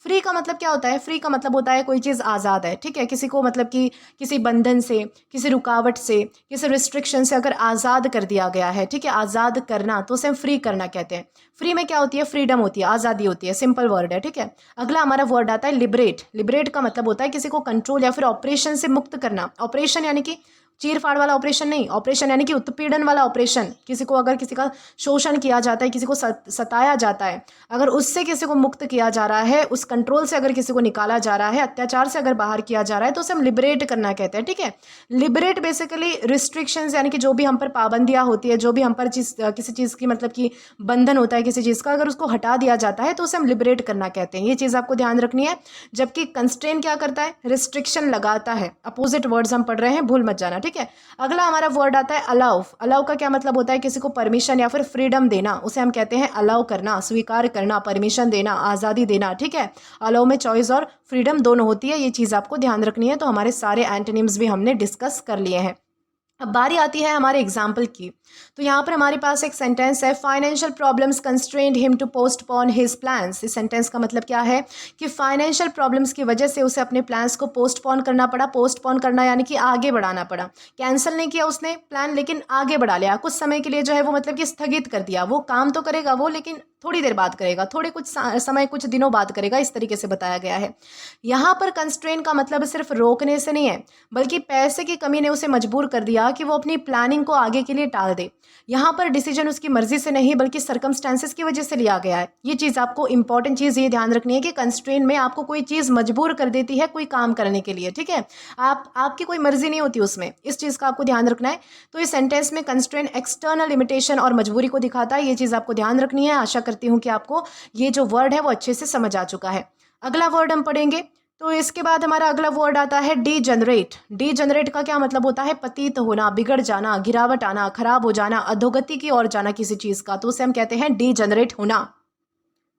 फ्री का मतलब क्या होता है, फ्री का मतलब होता है कोई चीज़ आज़ाद है, ठीक है। किसी को मतलब कि किसी बंधन से, किसी रुकावट से, किसी रिस्ट्रिक्शन से अगर आज़ाद कर दिया गया है, ठीक है, आज़ाद करना, तो उसे हम फ्री करना कहते हैं। फ्री में क्या होती है, फ्रीडम होती है, आज़ादी होती है, सिंपल वर्ड है, ठीक है। अगला हमारा वर्ड आता है लिबरेट। लिबरेट का मतलब होता है किसी को कंट्रोल या फिर ऑपरेशन से मुक्त करना। ऑपरेशन यानी कि चीर फाड़ वाला ऑपरेशन नहीं, ऑपरेशन यानी कि उत्पीड़न वाला ऑपरेशन। किसी को अगर किसी का शोषण किया जाता है, किसी को सताया जाता है, अगर उससे किसी को मुक्त किया जा रहा है, उस कंट्रोल से अगर किसी को निकाला जा रहा है, अत्याचार से अगर बाहर किया जा रहा है, तो उसे हम लिबरेट करना कहते हैं, ठीक है। लिबरेट बेसिकली रिस्ट्रिक्शंस यानी कि जो भी हम पर पाबंदियाँ होती है, जो भी हम पर किसी चीज़ की मतलब कि बंधन होता है किसी चीज़ का, अगर उसको हटा दिया जाता है तो उसे हम लिबरेट करना कहते हैं, ये चीज़ आपको ध्यान रखनी है। जबकि कंस्ट्रेन क्या करता है, रिस्ट्रिक्शन लगाता है। अपोजिट वर्ड्स हम पढ़ रहे हैं, भूल मत जाना, ठीक है। अगला हमारा वर्ड आता है अलाउ। अलाउ का क्या मतलब होता है, किसी को परमिशन या फिर फ्रीडम देना, उसे हम कहते हैं अलाउ करना, स्वीकार करना, परमिशन देना, आज़ादी देना, ठीक है। अलाउ में चॉइस और फ्रीडम दोनों होती है, ये चीज़ आपको ध्यान रखनी है। तो हमारे सारे एंटोनिम्स भी हमने डिस्कस कर लिए हैं। अब बारी आती है हमारे एग्जाम्पल की, तो यहाँ पर हमारे पास एक सेंटेंस है, financial problems constrained him to postpone his plans. इस सेंटेंस का मतलब क्या है कि फाइनेंशियल प्रॉब्लम्स की वजह से उसे अपने प्लान्स को पोस्टपोन करना पड़ा। पोस्टपोन करना यानी कि आगे बढ़ाना पड़ा। कैंसिल नहीं किया उसने प्लान, लेकिन आगे बढ़ा लिया, कुछ समय के लिए जो है वो मतलब कि स्थगित कर दिया। वो काम तो करेगा वो, लेकिन थोड़ी देर बाद करेगा, थोड़े कुछ समय, कुछ दिनों बाद करेगा, इस तरीके से बताया गया है। यहाँ पर कंस्ट्रेन का मतलब सिर्फ रोकने से नहीं है, बल्कि पैसे की कमी ने उसे मजबूर कर दिया कि वो अपनी प्लानिंग को आगे के लिए टाल दे। यहाँ पर डिसीजन उसकी मर्जी से नहीं बल्कि सर्कमस्टेंसेस की वजह से लिया गया है। ये चीज़ आपको इंपॉर्टेंट चीज़ ये ध्यान रखनी है कि कंस्ट्रेन में आपको कोई चीज़ मजबूर कर देती है कोई काम करने के लिए, ठीक है। आपकी कोई मर्जी नहीं होती उसमें, इस चीज़ का आपको ध्यान रखना है। तो इस सेंटेंस में कंस्ट्रेन एक्सटर्नल लिमिटेशन और मजबूरी को दिखाता है, ये चीज़ आपको ध्यान रखनी है। आशा करती हूँ कि आपको ये जो वर्ड है वो अच्छे से समझ आ चुका है। अगला वर्ड हम पढ़ेंगे, तो इसके बाद हमारा अगला वर्ड आता है डीजनरेट। डीजनरेट का क्या मतलब होता है, पतित होना, बिगड़ जाना, गिरावट आना, खराब हो जाना, अधोगति की ओर जाना किसी चीज़ का, तो उसे हम कहते हैं डीजनरेट होना।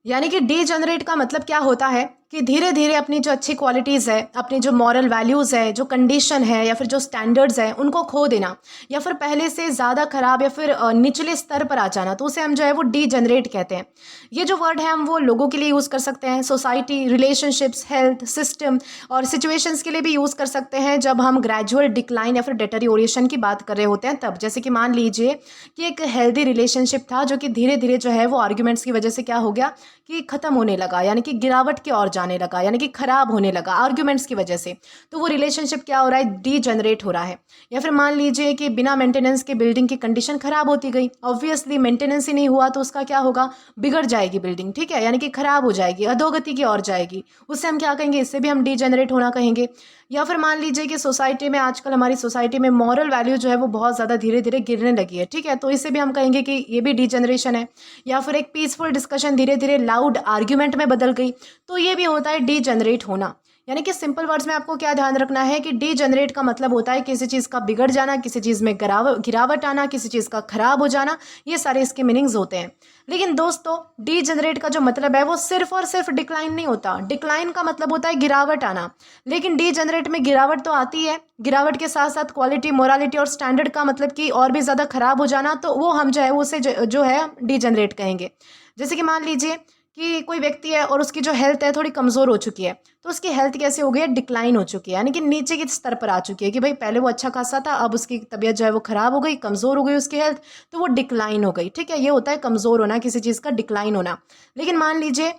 यानी कि डीजनरेट का मतलब क्या होता है कि धीरे धीरे अपनी जो अच्छी क्वालिटीज़ है, अपनी जो मॉरल वैल्यूज़ है, जो कंडीशन है या फिर जो स्टैंडर्ड्स हैं, उनको खो देना, या फिर पहले से ज़्यादा खराब या फिर निचले स्तर पर आ जाना, तो उसे हम जो है वो डीजनरेट कहते हैं। ये जो वर्ड है हम वो लोगों के लिए यूज़ कर सकते हैं, सोसाइटी, रिलेशनशिप्स, हेल्थ सिस्टम और सिचुएशंस के लिए भी यूज़ कर सकते हैं जब हम ग्रेजुअल डिक्लाइन या फिर डेटेरियोरेशन की बात कर रहे होते हैं तब। जैसे कि मान लीजिए कि एक हेल्दी रिलेशनशिप था जो कि धीरे धीरे जो है वो आर्ग्यूमेंट्स की वजह से क्या हो गया कि ख़त्म होने लगा, यानी कि गिरावट की ओर जाने लगा, यानी कि खराब होने लगा आर्ग्यूमेंट्स की वजह से, तो वो रिलेशनशिप क्या हो रहा है, डीजनरेट हो रहा है। या फिर मान लीजिए कि बिना मेंटेनेंस के बिल्डिंग की कंडीशन खराब होती गई, ऑब्वियसली मेंटेनेंस ही नहीं हुआ तो उसका क्या होगा, बिगड़ जाएगी बिल्डिंग, ठीक है, यानी कि खराब हो जाएगी, अधोगति की ओर जाएगी, उससे हम क्या कहेंगे, इससे भी हम डीजनरेट होना कहेंगे। या फिर मान लीजिए कि सोसाइटी में आजकल हमारी सोसाइटी में मॉरल वैल्यू जो है वो बहुत ज़्यादा धीरे धीरे गिरने लगी है, ठीक है, तो इसे भी हम कहेंगे कि ये भी डीजनरेशन है। या फिर एक पीसफुल डिस्कशन धीरे धीरे लाउड आर्ग्यूमेंट में बदल गई, तो ये भी होता है डीजनरेट होना। यानी कि सिंपल वर्ड्स में आपको क्या ध्यान रखना है कि डीजनरेट का मतलब होता है किसी चीज़ का बिगड़ जाना, किसी चीज़ में गिरावट आना, किसी चीज़ का खराब हो जाना, ये सारे इसके मीनिंग्स होते हैं। लेकिन दोस्तों डीजनरेट का जो मतलब है वो सिर्फ और सिर्फ डिक्लाइन नहीं होता। डिक्लाइन का मतलब होता है गिरावट आना, लेकिन डीजनरेट में गिरावट तो आती है, गिरावट के साथ साथ क्वालिटी, मोरालिटी और स्टैंडर्ड का मतलब कि और भी ज़्यादा खराब हो जाना, तो वो हम जो है उसे जो है डीजनरेट कहेंगे। जैसे कि मान लीजिए कि कोई व्यक्ति है और उसकी जो हेल्थ है थोड़ी कमज़ोर हो चुकी है, तो उसकी हेल्थ कैसे हो गई है, डिक्लाइन हो चुकी है, यानी कि नीचे के स्तर पर आ चुकी है कि भाई पहले वो अच्छा खासा था, अब उसकी तबीयत जो है वो ख़राब हो गई, कमज़ोर हो गई उसकी हेल्थ, तो वो डिक्लाइन हो गई, ठीक है, ये होता है कमज़ोर होना, किसी चीज़ का डिक्लाइन होना। लेकिन मान लीजिए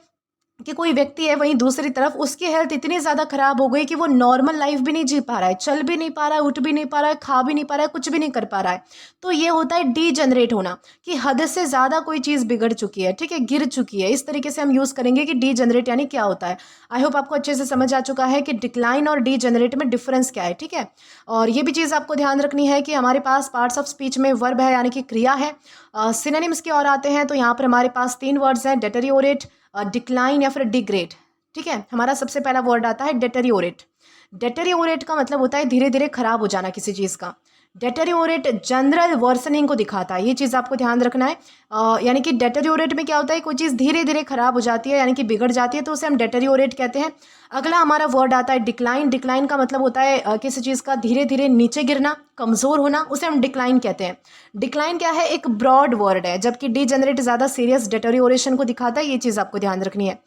कि कोई व्यक्ति है वहीं दूसरी तरफ उसकी हेल्थ इतनी ज़्यादा ख़राब हो गई कि वो नॉर्मल लाइफ भी नहीं जी पा रहा है, चल भी नहीं पा रहा है, उठ भी नहीं पा रहा है, खा भी नहीं पा रहा है, कुछ भी नहीं कर पा रहा है, तो ये होता है डीजनरेट होना, कि हद से ज़्यादा कोई चीज़ बिगड़ चुकी है, ठीक है, गिर चुकी है। इस तरीके से हम यूज़ करेंगे कि डीजनरेट यानी क्या होता है। आई होप आपको अच्छे से समझ आ चुका है कि डिक्लाइन और डीजनरेट में डिफरेंस क्या है, ठीक है। और ये भी चीज़ आपको ध्यान रखनी है कि हमारे पास पार्ट्स ऑफ स्पीच में वर्ब है यानी कि क्रिया है। सिनोनिम्स की ओर आते हैं तो यहाँ पर हमारे पास 3 वर्ड्स हैं, डेटेरियोरेट, डिक्लाइन या फिर डिग्रेड, ठीक है। हमारा सबसे पहला वर्ड आता है डेटेरियोरेट। डेटेरियोरेट का मतलब होता है धीरे धीरे खराब हो जाना किसी चीज़ का। डेटेरियोरेट जनरल वर्सनिंग को दिखाता है, ये चीज़ आपको ध्यान रखना है। यानी कि डेटेरियोरेट में क्या होता है, कोई चीज़ धीरे धीरे खराब हो जाती है यानी कि बिगड़ जाती है, तो उसे हम डेटेरियोरेट कहते हैं। अगला हमारा वर्ड आता है डिक्लाइन। डिक्लाइन का मतलब होता है किसी चीज़ का धीरे धीरे नीचे गिरना, कमज़ोर होना, उसे हम डिक्लाइन कहते हैं। डिक्लाइन क्या है, एक ब्रॉड वर्ड है, जबकि डीजनरेट ज़्यादा सीरियस डेटेरियोरेशन को दिखाता है, ये चीज़ आपको ध्यान रखनी है।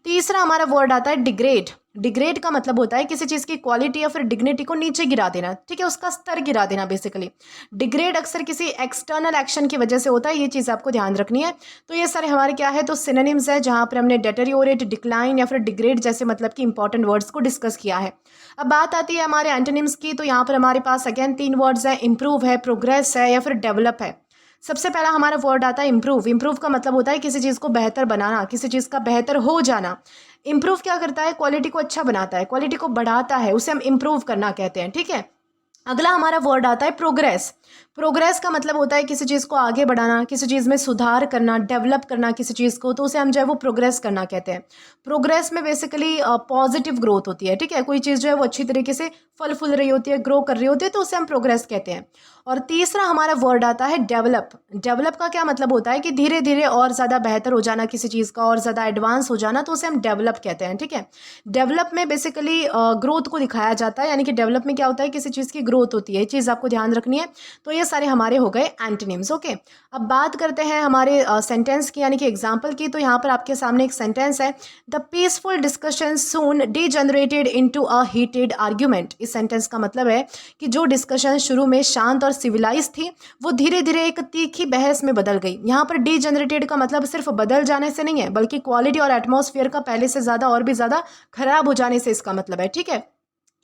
तीसरा हमारा वर्ड आता है डिग्रेड। डिग्रेड का मतलब होता है किसी चीज़ की क्वालिटी या फिर डिग्निटी को नीचे गिरा देना, ठीक है, उसका स्तर गिरा देना बेसिकली। डिग्रेड अक्सर किसी एक्सटर्नल एक्शन की वजह से होता है, ये चीज़ आपको ध्यान रखनी है। तो ये सारे हमारे क्या है, तो सिनोनिम्स है जहाँ पर हमने डेटेरियोरेट, डिक्लाइन या फिर डिग्रेड जैसे मतलब कि इंपॉर्टेंट वर्ड्स को डिस्कस किया है। अब बात आती है हमारे एंटोनिम्स की, तो यहाँ पर हमारे पास अगेन 3 वर्ड्स हैं, इंप्रूव है, प्रोग्रेस है या फिर डेवलप है। सबसे पहला हमारा वर्ड आता है इम्प्रूव। इम्प्रूव का मतलब होता है किसी चीज़ को बेहतर बनाना, किसी चीज़ का बेहतर हो जाना। इम्प्रूव क्या करता है, क्वालिटी को अच्छा बनाता है, क्वालिटी को बढ़ाता है, उसे हम इम्प्रूव करना कहते हैं, ठीक है। अगला हमारा वर्ड आता है प्रोग्रेस। प्रोग्रेस का मतलब होता है किसी चीज़ को आगे बढ़ाना, किसी चीज़ में सुधार करना, डेवलप करना किसी चीज़ को, तो उसे हम जो है वो प्रोग्रेस करना कहते हैं। प्रोग्रेस में बेसिकली पॉजिटिव ग्रोथ होती है, ठीक है, कोई चीज़ जो है वो अच्छी तरीके से फल फूल रही होती है, ग्रो कर रही होती है, तो उसे हम प्रोग्रेस कहते हैं। और तीसरा हमारा वर्ड आता है डेवलप। डेवलप का क्या मतलब होता है कि धीरे धीरे और ज़्यादा बेहतर हो जाना किसी चीज़ का, और ज़्यादा एडवांस हो जाना, तो उसे हम डेवलप कहते हैं, ठीक है। डेवलप में बेसिकली ग्रोथ को दिखाया जाता है, यानी कि डेवलप में क्या होता है, किसी चीज़ की ग्रोथ होती है, ये चीज़ आपको ध्यान रखनी है। तो ये सारे हमारे हो गए एंटोनिम्स, ओके। अब बात करते हैं हमारे सेंटेंस की, यानी कि एग्जाम्पल की। तो यहाँ पर आपके सामने एक सेंटेंस है, the peaceful discussion soon degenerated into a heated argument. इस सेंटेंस का मतलब है कि जो डिस्कशन शुरू में शांत और सिविलाइज थी, वो धीरे धीरे एक तीखी बहस में बदल गई। यहाँ पर डीजनरेटेड का मतलब सिर्फ बदल जाने से नहीं है, बल्कि क्वालिटी और एटमॉस्फेयर का पहले से ज़्यादा और भी ज़्यादा खराब हो जाने से इसका मतलब है, ठीक है।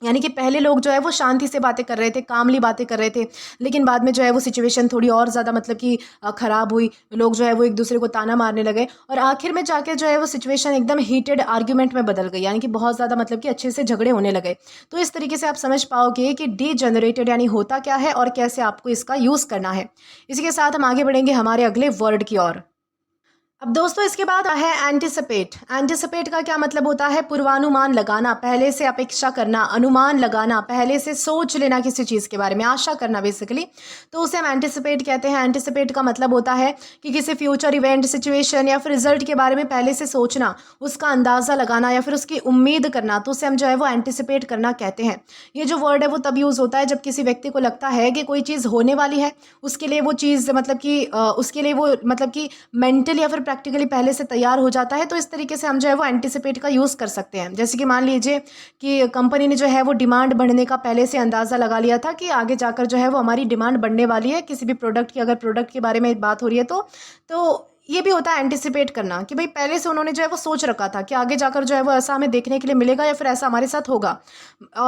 यानी कि पहले लोग जो है वो शांति से बातें कर रहे थे, कामली बातें कर रहे थे, लेकिन बाद में जो है वो सिचुएशन थोड़ी और ज़्यादा मतलब कि ख़राब हुई। लोग जो है वो एक दूसरे को ताना मारने लगे, और आखिर में जाके जो है वो सिचुएशन एकदम हीटेड आर्ग्यूमेंट में बदल गई, यानी कि बहुत ज़्यादा मतलब कि अच्छे से झगड़े होने लगे। तो इस तरीके से आप समझ पाओगे कि डीजनरेटेड यानी होता क्या है और कैसे आपको इसका यूज़ करना है। इसी के साथ हम आगे बढ़ेंगे हमारे अगले वर्ड की ओर। अब दोस्तों इसके बाद है एंटिसिपेट। एंटिसिपेट का क्या मतलब होता है, पूर्वानुमान लगाना, पहले से अपेक्षा करना, अनुमान लगाना, पहले से सोच लेना किसी चीज़ के बारे में, आशा करना बेसिकली, तो उसे हम एंटिसिपेट कहते हैं। एंटिसिपेट का मतलब होता है कि किसी फ्यूचर इवेंट, सिचुएशन या फिर रिजल्ट के बारे में पहले से सोचना, उसका अंदाज़ा लगाना या फिर उसकी उम्मीद करना, तो उसे हम जो है वो एंटिसिपेट करना कहते हैं। ये जो वर्ड है वो तब यूज़ होता है जब किसी व्यक्ति को लगता है कि कोई चीज़ होने वाली है, उसके लिए वो चीज़ मतलब कि उसके लिए वो मतलब कि मेंटली या फिर प्रैक्टिकली पहले से तैयार हो जाता है, तो इस तरीके से हम जो है वो एंटिसिपेट का यूज़ कर सकते हैं। जैसे कि मान लीजिए कि कंपनी ने जो है वो डिमांड बढ़ने का पहले से अंदाज़ा लगा लिया था कि आगे जाकर जो है वो हमारी डिमांड बढ़ने वाली है किसी भी प्रोडक्ट की, अगर प्रोडक्ट के बारे में बात हो रही है तो ये भी होता है एंटिसिपेट करना कि भाई पहले से उन्होंने जो है वो सोच रखा था कि आगे जाकर जो है वो ऐसा हमें देखने के लिए मिलेगा या फिर ऐसा हमारे साथ होगा।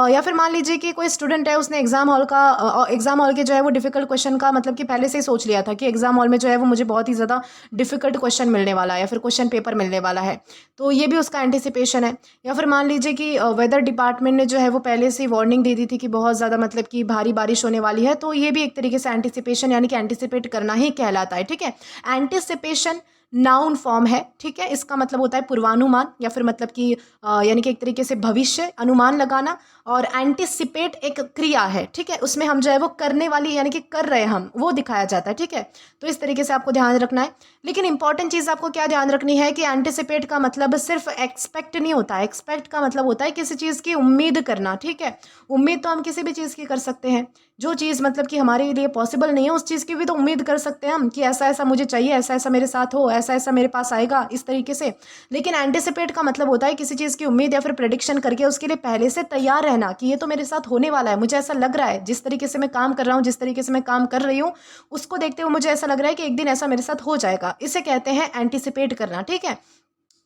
या फिर मान लीजिए कि कोई स्टूडेंट है, उसने एग्जाम हॉल के जो है वो डिफिकल्ट क्वेश्चन का मतलब कि पहले से ही सोच लिया था कि एग्जाम हॉल में जो है वो मुझे बहुत ही ज़्यादा डिफिकल्ट क्वेश्चन मिलने वाला है या फिर क्वेश्चन पेपर मिलने वाला है, तो ये भी उसका एंटिसिपेशन है। या फिर मान लीजिए कि वेदर डिपार्टमेंट ने जो है वो पहले से ही वार्निंग दे दी थी कि बहुत ज़्यादा मतलब कि भारी बारिश होने वाली है, तो ये भी एक तरीके से एंटिसिपेशन यानी कि एंटिसिपेट करना ही कहलाता है। ठीक है, एंटिसिपेशन नाउन फॉर्म है। ठीक है, इसका मतलब होता है पूर्वानुमान या फिर मतलब कि यानी कि एक तरीके से भविष्य अनुमान लगाना। और एंटिसिपेट एक क्रिया है। ठीक है, उसमें हम जो है वो करने वाली यानी कि कर रहे हम वो दिखाया जाता है। ठीक है, तो इस तरीके से आपको ध्यान रखना है। लेकिन इंपॉर्टेंट चीज़ आपको क्या ध्यान रखनी है कि एंटिसिपेट का मतलब सिर्फ एक्सपेक्ट नहीं होता है। एक्सपेक्ट का मतलब होता है किसी चीज़ की उम्मीद करना। ठीक है, उम्मीद तो हम किसी भी चीज़ की कर सकते हैं, जो चीज़ मतलब कि हमारे लिए पॉसिबल नहीं है उस चीज़ की भी तो उम्मीद कर सकते हैं हम कि ऐसा ऐसा मुझे चाहिए, ऐसा ऐसा मेरे साथ हो, ऐसा ऐसा मेरे पास आएगा, इस तरीके से। लेकिन एंटिसिपेट का मतलब होता है किसी चीज़ की उम्मीद या फिर प्रेडिक्शन करके उसके लिए पहले से तैयार रहना कि ये तो मेरे साथ होने वाला है, मुझे ऐसा लग रहा है, जिस तरीके से मैं काम कर रहा हूँ, जिस तरीके से मैं काम कर रही हूँ, उसको देखते हुए मुझे ऐसा लग रहा है कि एक दिन ऐसा मेरे साथ हो जाएगा। इसे कहते हैं एंटिसिपेट करना। ठीक है,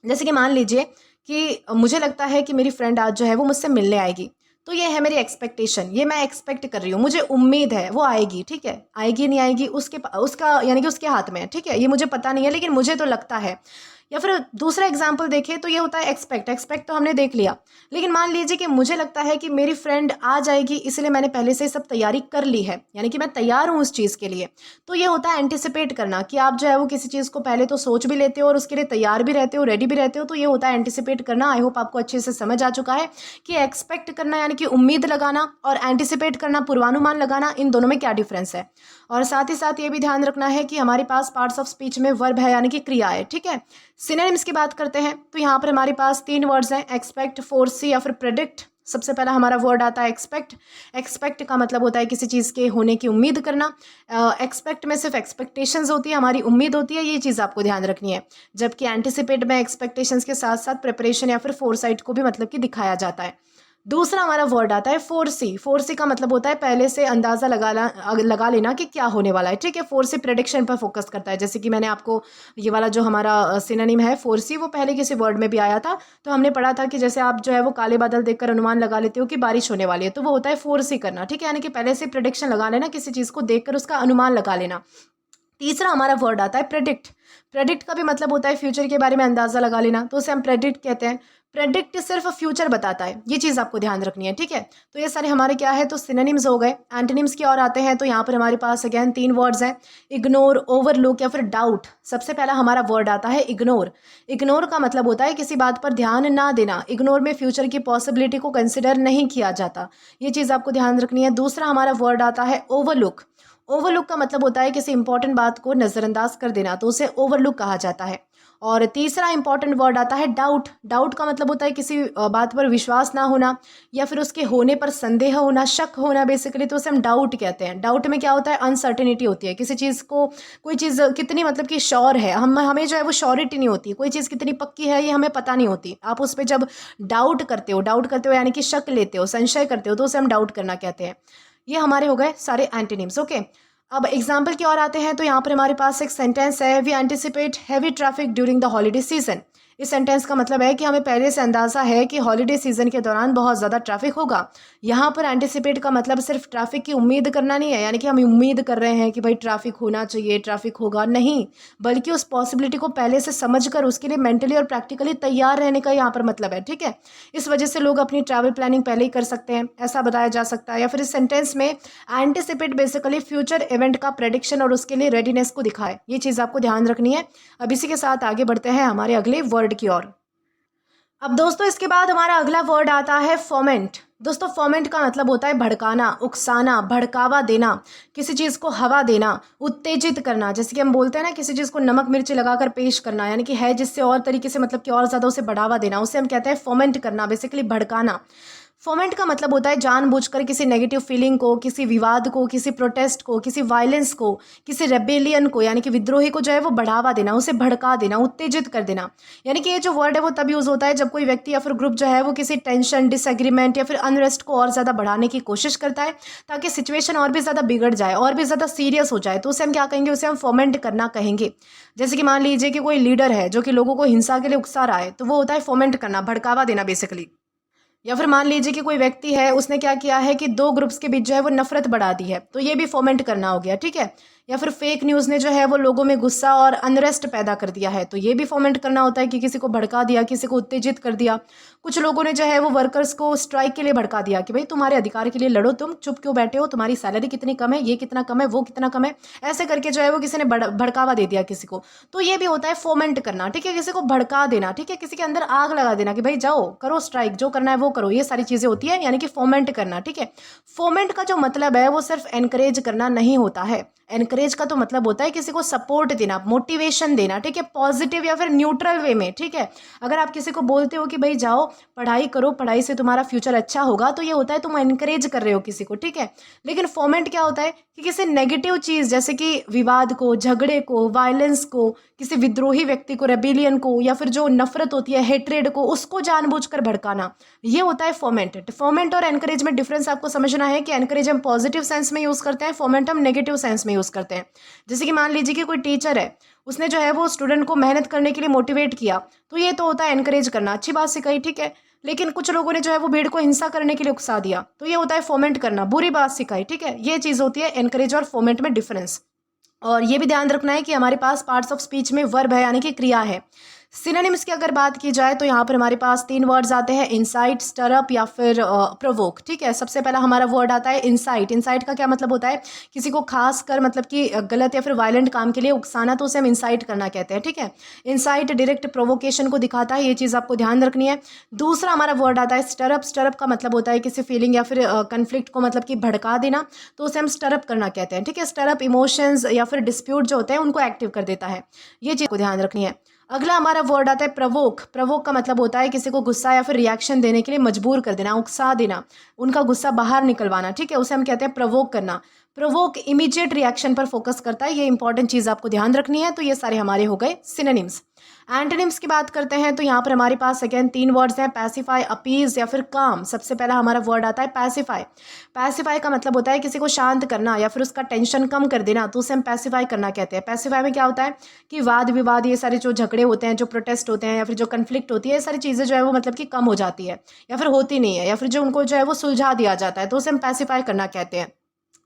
जैसे कि मान लीजिए कि मुझे लगता है कि मेरी फ्रेंड आज जो है वो मुझसे मिलने आएगी, तो ये है मेरी एक्सपेक्टेशन, ये मैं एक्सपेक्ट कर रही हूँ, मुझे उम्मीद है वो आएगी। ठीक है, आएगी नहीं आएगी उसका यानी कि उसके हाथ में है। ठीक है, ये मुझे पता नहीं है लेकिन मुझे तो लगता है। या फिर दूसरा एग्जाम्पल देखें तो ये होता है एक्सपेक्ट। एक्सपेक्ट तो हमने देख लिया, लेकिन मान लीजिए कि मुझे लगता है कि मेरी फ्रेंड आ जाएगी, इसलिए मैंने पहले से सब तैयारी कर ली है, यानी कि मैं तैयार हूँ उस चीज़ के लिए। तो ये होता है एंटिसिपेट करना कि आप जो है वो किसी चीज़ को पहले तो सोच भी लेते हो और उसके लिए तैयार भी रहते हो, रेडी भी रहते हो। तो ये होता है एंटिसिपेट करना। आई होप आपको अच्छे से समझ आ चुका है कि एक्सपेक्ट करना यानी कि उम्मीद लगाना और एंटिसिपेट करना पूर्वानुमान लगाना, इन दोनों में क्या डिफरेंस है। और साथ ही साथ ये भी ध्यान रखना है कि हमारे पास पार्ट्स ऑफ स्पीच में वर्ब है यानी कि क्रिया है। ठीक है, सिनोनिम्स की बात करते हैं तो यहाँ पर हमारे पास 3 वर्ड्स हैं, एक्सपेक्ट, फोरसी या फिर प्रेडिक्ट। सबसे पहला हमारा वर्ड आता है एक्सपेक्ट। एक्सपेक्ट का मतलब होता है किसी चीज़ के होने की उम्मीद करना। एक्सपेक्ट में सिर्फ एक्सपेक्टेशंस होती है, हमारी उम्मीद होती है, ये चीज़ आपको ध्यान रखनी है। जबकि एंटिसिपेट में एक्सपेक्टेशंस के साथ साथ प्रिपरेशन या फिर फोरसाइट को भी मतलब कि दिखाया जाता है। दूसरा हमारा वर्ड आता है फोरसी। फोरसी का मतलब होता है पहले से अंदाज़ा लगा लेना कि क्या होने वाला है। ठीक है, फोरसी प्रेडिक्शन पर फोकस करता है। जैसे कि मैंने आपको ये वाला जो हमारा सिनोनिम है फोरसी, वो पहले किसी वर्ड में भी आया था, तो हमने पढ़ा था कि जैसे आप जो है वो काले बादल देखकर अनुमान लगा लेते हो कि बारिश होने वाली है, तो वो होता है फोरसी करना। ठीक है, यानी कि पहले से प्रेडिक्शन लगा लेना, किसी चीज़ को देखकर उसका अनुमान लगा लेना। तीसरा हमारा वर्ड आता है प्रेडिक्ट। प्रेडिक्ट का भी मतलब होता है फ्यूचर के बारे में अंदाज़ा लगा लेना, तो उसे हम प्रेडिक्ट कहते हैं। प्रेडिक्ट सिर्फ फ्यूचर बताता है, ये चीज़ आपको ध्यान रखनी है। ठीक है, तो ये सारे हमारे क्या है, तो सिनोनिम्स हो गए। एंटोनिम्स की ओर आते हैं तो यहाँ पर हमारे पास अगेन 3 वर्ड्स हैं, इग्नोर, ओवरलुक या फिर डाउट। सबसे पहला हमारा वर्ड आता है इग्नोर। इग्नोर का मतलब होता है किसी बात पर ध्यान ना देना। इग्नोर में फ्यूचर की पॉसिबिलिटी को कंसिडर नहीं किया जाता, ये चीज़ आपको ध्यान रखनी है। दूसरा हमारा वर्ड आता है ओवरलुक। ओवरलुक का मतलब होता है किसी इंपॉर्टेंट बात को नज़रअंदाज कर देना, तो उसे ओवरलुक कहा जाता है। और तीसरा इंपॉर्टेंट वर्ड आता है डाउट। डाउट का मतलब होता है किसी बात पर विश्वास ना होना या फिर उसके होने पर संदेह होना, शक होना बेसिकली, तो उसे हम डाउट कहते हैं। डाउट में क्या होता है, अनसर्टेनिटी होती है। किसी चीज़ को, कोई चीज़ कितनी मतलब कि श्योर है, हमें जो है वो श्योरिटी नहीं होती। कोई चीज़ कितनी पक्की है ये हमें पता नहीं होती। आप उस पर जब डाउट करते हो यानी कि शक लेते हो, संशय करते हो, तो उसे हम डाउट करना कहते हैं। ये हमारे हो गए सारे एंटोनिम्स। ओके, अब एग्जाम्पल की ओर आते हैं तो यहाँ पर हमारे पास एक सेंटेंस है, we anticipate heavy traffic during the holiday season. इस सेंटेंस का मतलब है कि हमें पहले से अंदाज़ा है कि हॉलीडे सीजन के दौरान बहुत ज़्यादा ट्रैफिक होगा। यहाँ पर एंटिसिपेट का मतलब सिर्फ ट्रैफिक की उम्मीद करना नहीं है, यानी कि हम उम्मीद कर रहे हैं कि भाई ट्रैफिक होना चाहिए, ट्रैफिक होगा, नहीं, बल्कि उस पॉसिबिलिटी को पहले से समझकर उसके लिए मेंटली और प्रैक्टिकली तैयार रहने का यहाँ पर मतलब है। ठीक है, इस वजह से लोग अपनी ट्रैवल प्लानिंग पहले ही कर सकते हैं, ऐसा बताया जा सकता है। या फिर इस सेंटेंस में एंटिसिपेट बेसिकली फ्यूचर इवेंट का प्रेडिक्शन और उसके लिए रेडीनेस को दिखाए, ये चीज़ आपको ध्यान रखनी है। अब इसी के साथ आगे बढ़ते हैं हमारे अगले वर्ड की ओर। अब दोस्तों इसके बाद हमारा अगला वर्ड आता है फोमेंट। दोस्तों फोमेंट का मतलब होता है भड़काना, उकसाना, भड़कावा देना, किसी चीज़ को हवा देना, उत्तेजित करना। जैसे कि हम बोलते हैं ना, किसी चीज़ को नमक मिर्ची लगाकर पेश करना, यानी कि है जिससे और तरीके से मतलब कि और ज़्यादा उसे बढ़ावा देना, उसे हम कहते हैं फोमेंट करना, बेसिकली भड़काना। फोमेंट का मतलब होता है जानबूझकर किसी नेगेटिव फीलिंग को, किसी विवाद को, किसी प्रोटेस्ट को, किसी वायलेंस को, किसी रेबेलियन को यानी कि विद्रोही को जो है वो बढ़ावा देना, उसे भड़का देना, उत्तेजित कर देना। यानी कि ये जो वर्ड है वो तब यूज़ होता है जब कोई व्यक्ति या फिर ग्रुप जो है वो किसी टेंशन, डिसएग्रीमेंट या फिर अनरेस्ट को और ज़्यादा बढ़ाने की कोशिश करता है ताकि सिचुएशन और भी ज़्यादा बिगड़ जाए और भी ज़्यादा सीरियस हो जाए, तो उसे हम क्या कहेंगे, उसे हम फोमेंट करना कहेंगे। जैसे कि मान लीजिए कि कोई लीडर है जो कि लोगों को हिंसा के लिए उकसा रहा है, तो वो होता है फोमेंट करना, भड़कावा देना बेसिकली। या फिर मान लीजिए कि कोई व्यक्ति है, उसने क्या किया है कि दो ग्रुप्स के बीच जो है वो नफरत बढ़ा दी है, तो ये भी फोमेंट करना हो गया, ठीक है। या फिर फेक न्यूज़ ने जो है वो लोगों में गुस्सा और अनरेस्ट पैदा कर दिया है, तो ये भी फोमेंट करना होता है कि किसी को भड़का दिया, किसी को उत्तेजित कर दिया। कुछ लोगों ने जो है वो वर्कर्स को स्ट्राइक के लिए भड़का दिया कि भाई तुम्हारे अधिकार के लिए लड़ो, तुम चुप क्यों बैठे हो, तुम्हारी सैलरी कितनी कम है, ये कितना कम है, वो कितना कम है, ऐसे करके जो है वो किसी ने भड़कावा दे दिया किसी को, तो ये भी होता है फोमेंट करना, ठीक है। किसी को भड़का देना, ठीक है, किसी के अंदर आग लगा देना कि भाई जाओ करो स्ट्राइक, जो करना है वो करो, ये सारी चीज़ें होती है, यानी कि फोमेंट करना, ठीक है। फोमेंट का जो मतलब है वो सिर्फ एनकरेज करना नहीं होता है। एनकरेज का तो मतलब होता है किसी को सपोर्ट देना, मोटिवेशन देना, ठीक है, पॉजिटिव या फिर न्यूट्रल वे में, ठीक है। अगर आप किसी को बोलते हो कि भाई जाओ पढ़ाई करो, पढ़ाई से तुम्हारा फ्यूचर अच्छा होगा, तो ये होता है तुम एनकरेज कर रहे हो किसी को, ठीक है। लेकिन फोमेंट क्या होता है कि किसी नेगेटिव चीज़ जैसे कि विवाद को, झगड़े को, वायलेंस को, किसी विद्रोही व्यक्ति को, रेबिलियन को, या फिर जो नफरत होती है, हेट्रेड को, उसको जानबूझकर भड़काना, ये होता है फोमेंट। फोमेंट और एनकरेज में डिफरेंस आपको समझना है कि एनकरेज हम पॉजिटिव सेंस में यूज़ करते हैं, फोमेंट हम नेगेटिव सेंस में यूज़ करते हैं। जैसे कि मान लीजिए कि कोई टीचर है, उसने जो है वो स्टूडेंट को मेहनत करने के लिए मोटिवेट किया, तो ये तो होता है एनकरेज करना, अच्छी बात सिखाई, ठीक है। लेकिन कुछ लोगों ने जो है वो भीड़ को हिंसा करने के लिए उकसा दिया, तो ये होता है फोमेंट करना, बुरी बात सिखाई, ठीक है। ये चीज़ होती है एनकरेज और फोमेंट में डिफरेंस। और ये भी ध्यान रखना है कि हमारे पास पार्ट्स ऑफ स्पीच में वर्ब है यानी कि क्रिया है। सिनोनिम्स की अगर बात की जाए तो यहाँ पर हमारे पास 3 वर्ड्स आते हैं, इंसाइट, स्टर अप या फिर प्रोवोक, ठीक है। सबसे पहला हमारा वर्ड आता है इंसाइट। इंसाइट का क्या मतलब होता है, किसी को खास कर मतलब कि गलत या फिर वायलेंट काम के लिए उकसाना, तो उसे हम इंसाइट करना कहते हैं, ठीक है। इंसाइट डायरेक्ट प्रोवोकेशन को दिखाता है, ये चीज़ आपको ध्यान रखनी है। दूसरा हमारा वर्ड आता है स्टर अप। स्टर अप का मतलब होता है किसी फीलिंग या फिर कन्फ्लिक्ट को मतलब कि भड़का देना, तो उसे हम स्टर अप करना कहते हैं, ठीक है। स्टर अप इमोशंस या फिर डिस्प्यूट जो होते हैं उनको एक्टिव कर देता है, ये चीज़ को ध्यान रखनी है। अगला हमारा वर्ड आता है प्रवोक। प्रवोक का मतलब होता है किसी को गुस्सा या फिर रिएक्शन देने के लिए मजबूर कर देना, उकसा देना, उनका गुस्सा बाहर निकलवाना, ठीक है, उसे हम कहते हैं प्रवोक करना। प्रवोक इमीडिएट रिएक्शन पर फोकस करता है, ये इंपॉर्टेंट चीज़ आपको ध्यान रखनी है। तो ये सारे हमारे हो गए सिनोनिम्स। एंटोनिम्स की बात करते हैं तो यहाँ पर हमारे पास अगेन 3 वर्ड्स हैं, पैसिफाई, अपीज या फिर काम। सबसे पहला हमारा वर्ड आता है पैसिफाई। पैसिफाई का मतलब होता है किसी को शांत करना या फिर उसका टेंशन कम कर देना, तो उसे हम पैसिफाई करना कहते हैं। पैसिफाई में क्या होता है कि वाद विवाद, ये सारे जो झगड़े होते हैं, जो प्रोटेस्ट होते हैं या फिर जो कन्फ्लिक्ट होती है, ये सारी चीज़ें जो है वो मतलब कि कम हो जाती है या फिर होती नहीं है, या फिर जो उनको जो है वो सुलझा दिया जाता है, तो उसे हम पैसिफाई करना कहते हैं।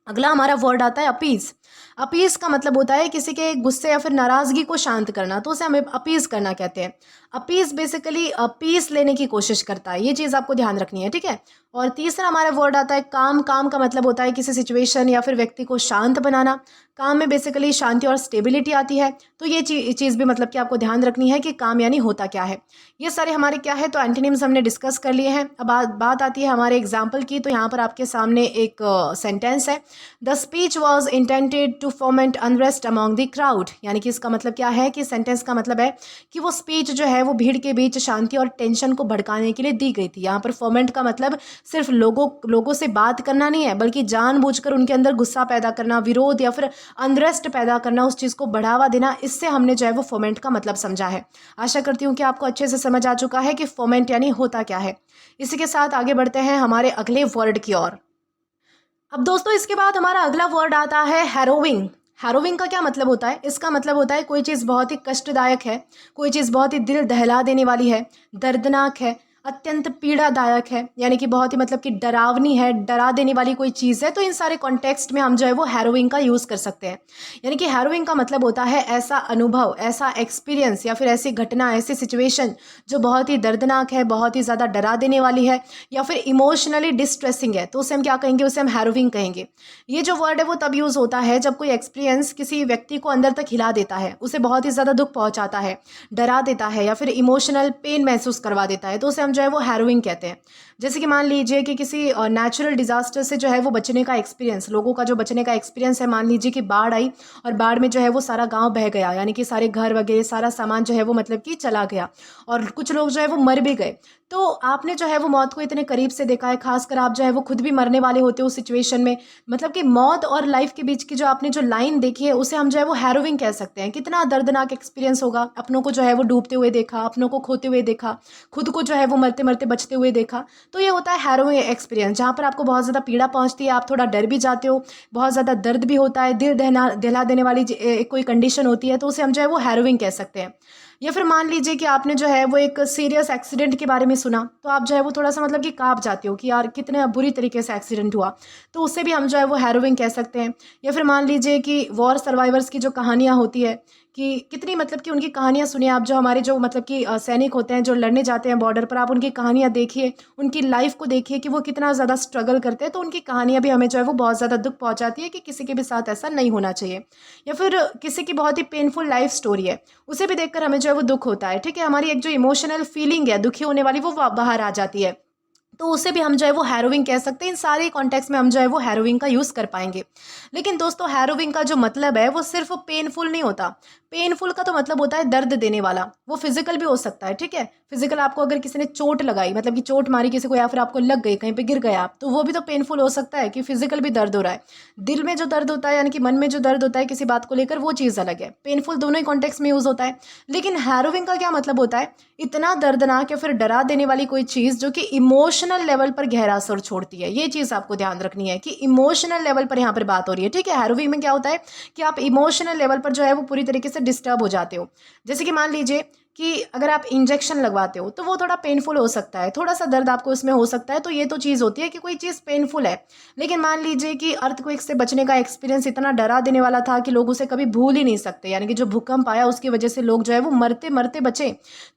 अगला हमारा वर्ड आता है अपीज। अपीज का मतलब होता है किसी के गुस्से या फिर नाराज़गी को शांत करना, तो उसे हमें अपीज करना कहते हैं। अपीज बेसिकली पीस लेने की कोशिश करता है, ये चीज़ आपको ध्यान रखनी है, ठीक है। और तीसरा हमारा वर्ड आता है काम। काम का मतलब होता है किसी सिचुएशन या फिर व्यक्ति को शांत बनाना। काम में बेसिकली शांति और स्टेबिलिटी आती है, तो ये चीज़ भी मतलब कि आपको ध्यान रखनी है कि काम यानी होता क्या है। ये सारे हमारे क्या है, तो एंटोनिम्स हमने डिस्कस कर लिए हैं। अब बात आती है हमारे एग्जाम्पल की, तो यहाँ पर आपके सामने एक सेंटेंस है, the speech was intended to foment unrest among the crowd. यानी कि इसका मतलब क्या है कि सेंटेंस का मतलब है कि वो स्पीच जो है वो भीड़ के बीच शांति और टेंशन को भड़काने के लिए दी गई थी। यहाँ पर फोमेंट का मतलब सिर्फ लोगों से बात करना नहीं है, बल्कि जानबूझकर उनके अंदर गुस्सा पैदा करना, विरोध या फिर अनरेस्ट पैदा करना, उस चीज़ को बढ़ावा देना, इससे हमने जो है वो फोमेंट का मतलब समझा है। आशा करती हूँ कि आपको अच्छे से समझ आ चुका है कि फोमेंट यानी होता क्या है। इसी के साथ आगे बढ़ते हैं हमारे अगले वर्ड की ओर। अब दोस्तों इसके बाद हमारा अगला वर्ड आता है हैरोविंग। हैरोविंग का क्या मतलब होता है, इसका मतलब होता है कोई चीज़ बहुत ही कष्टदायक है, कोई चीज़ बहुत ही दिल दहला देने वाली है, दर्दनाक है, अत्यंत पीड़ादायक है, यानी कि बहुत ही मतलब कि डरावनी है, डरा देने वाली कोई चीज़ है, तो इन सारे कॉन्टेक्स्ट में हम जो है वो हैरोविंग का यूज़ कर सकते हैं। यानी कि हैरोविंग का मतलब होता है ऐसा अनुभव, ऐसा एक्सपीरियंस या फिर ऐसी घटना, ऐसी सिचुएशन जो बहुत ही दर्दनाक है, बहुत ही ज़्यादा डरा देने वाली है या फिर इमोशनली डिस्ट्रेसिंग है, तो उसे हम क्या कहेंगे, उसे हम हैरोविंग कहेंगे। ये जो वर्ड है वो तब यूज़ होता है जब कोई एक्सपीरियंस किसी व्यक्ति को अंदर तक हिला देता है, उसे बहुत ही ज़्यादा दुख पहुँचाता है, डरा देता है या फिर इमोशनल पेन महसूस करवा देता है, तो उसे हम हम जो है वो हैरोइंग कहते हैं। जैसे कि मान लीजिए कि किसी नेचुरल डिजास्टर से जो है वो बचने का एक्सपीरियंस, लोगों का जो बचने का एक्सपीरियंस है, मान लीजिए कि बाढ़ आई और बाढ़ में जो है वो सारा गांव बह गया, यानी कि सारे घर वगैरह सारा सामान जो है वो मतलब कि चला गया और कुछ लोग जो है वो मर भी गए। तो आपने जो है वो मौत को इतने करीब से देखा है, खासकर आप जो है वो खुद भी मरने वाले होते हो उस सिचुएशन में। मतलब कि मौत और लाइफ के बीच की जो आपने जो लाइन देखी है उसे हम जो है वो हैरोविंग कह सकते हैं। कितना दर्दनाक एक्सपीरियंस होगा, अपनों को जो है वो डूबते हुए देखा, अपनों को खोते हुए देखा, खुद को जो है वो मरते मरते बचते हुए देखा। तो ये होता है हैरोविंग एक्सपीरियंस, जहाँ पर आपको बहुत ज़्यादा पीड़ा पहुँचती है, आप थोड़ा डर भी जाते हो, बहुत ज़्यादा दर्द भी होता है, दिल दहला देने वाली कोई कंडीशन होती है, तो उसे हम जो है वो हैरोविंग कह सकते हैं। या फिर मान लीजिए कि आपने जो है वो एक सीरियस एक्सीडेंट के बारे में सुना, तो आप जो है वो थोड़ा सा मतलब कि कांप जाते हो कि यार कितने बुरी तरीके से एक्सीडेंट हुआ, तो उससे भी हम जो है वो हैरोविंग कह सकते हैं। या फिर मान लीजिए कि वॉर सर्वाइवर्स की जो कहानियाँ होती है, कि कितनी मतलब कि उनकी कहानियाँ सुनिए आप, जो हमारे जो मतलब कि सैनिक होते हैं जो लड़ने जाते हैं बॉर्डर पर, आप उनकी कहानियाँ देखिए, उनकी लाइफ को देखिए कि वो कितना ज़्यादा स्ट्रगल करते हैं। तो उनकी कहानियाँ भी हमें जो है वो बहुत ज़्यादा दुख पहुँचाती है कि किसी के भी साथ ऐसा नहीं होना चाहिए। या फिर किसी की बहुत ही पेनफुल लाइफ स्टोरी है, उसे भी देखकर हमें जो है वो दुख होता है, ठीक है, हमारी एक जो इमोशनल फीलिंग है दुखी होने वाली वो बाहर आ जाती है, तो उसे भी हम जो है वो हैरोविंग कह सकते हैं। इन सारे कॉन्टेक्स्ट में हम जो है वो हैरोविंग का यूज़ कर पाएंगे। लेकिन दोस्तों हैरोविंग का जो मतलब है वो सिर्फ पेनफुल नहीं होता। पेनफुल का तो मतलब होता है दर्द देने वाला, वो फिजिकल भी हो सकता है, ठीक है। फिजिकल आपको अगर किसी ने चोट लगाई, मतलब कि चोट मारी किसी को, या फिर आपको लग गई, कहीं पे गिर गए आप, तो वो भी तो पेनफुल हो सकता है कि फिजिकल भी दर्द हो रहा है। दिल में जो दर्द होता है, यानी कि मन में जो दर्द होता है किसी बात को लेकर, वो चीज़ अलग है। पेनफुल दोनों ही कॉन्टेक्स्ट में यूज़ होता है। लेकिन हैरोविंग का क्या मतलब होता है, इतना दर्दनाक या फिर डरा देने वाली कोई चीज़ जो कि इमोशनल लेवल पर गहरा असर छोड़ती है। ये चीज़ आपको ध्यान रखनी है कि इमोशनल लेवल पर यहाँ पर बात हो रही है, ठीक है। हैरोविंग में क्या होता है कि आप इमोशनल लेवल पर जो है वो पूरी तरीके से डिस्टर्ब हो जाते हो। जैसे कि मान लीजिए कि अगर आप इंजेक्शन लगवाते हो तो वो थोड़ा पेनफुल हो सकता है, थोड़ा सा दर्द आपको उसमें हो सकता है, तो ये तो चीज़ होती है कि कोई चीज़ पेनफुल है। लेकिन मान लीजिए कि अर्थक्वेक से बचने का एक्सपीरियंस इतना डरा देने वाला था कि लोग उसे कभी भूल ही नहीं सकते, यानी कि जो भूकंप आया उसकी वजह से लोग जो है वो मरते मरते बचे।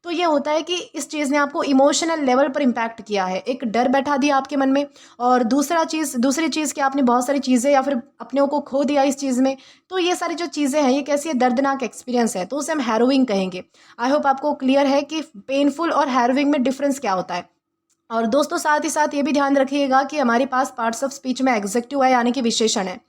तो ये होता है कि इस चीज़ ने आपको इमोशनल लेवल पर इम्पैक्ट किया है, एक डर बैठा दिया आपके मन में, और दूसरी चीज़ कि आपने बहुत सारी चीज़ें या फिर अपने को खो दिया इस चीज़ में। तो ये सारी जो चीज़ें हैं ये कैसी है, दर्दनाक एक्सपीरियंस है, तो उसे हम हैरोविंग कहेंगे। आई होप आपको क्लियर है कि पेनफुल और हैरोविंग में डिफरेंस क्या होता है। और दोस्तों साथ ही साथ ये भी ध्यान रखिएगा कि हमारे पास पार्ट्स ऑफ स्पीच में एग्जेक्टिव है, यानी कि विशेषण है।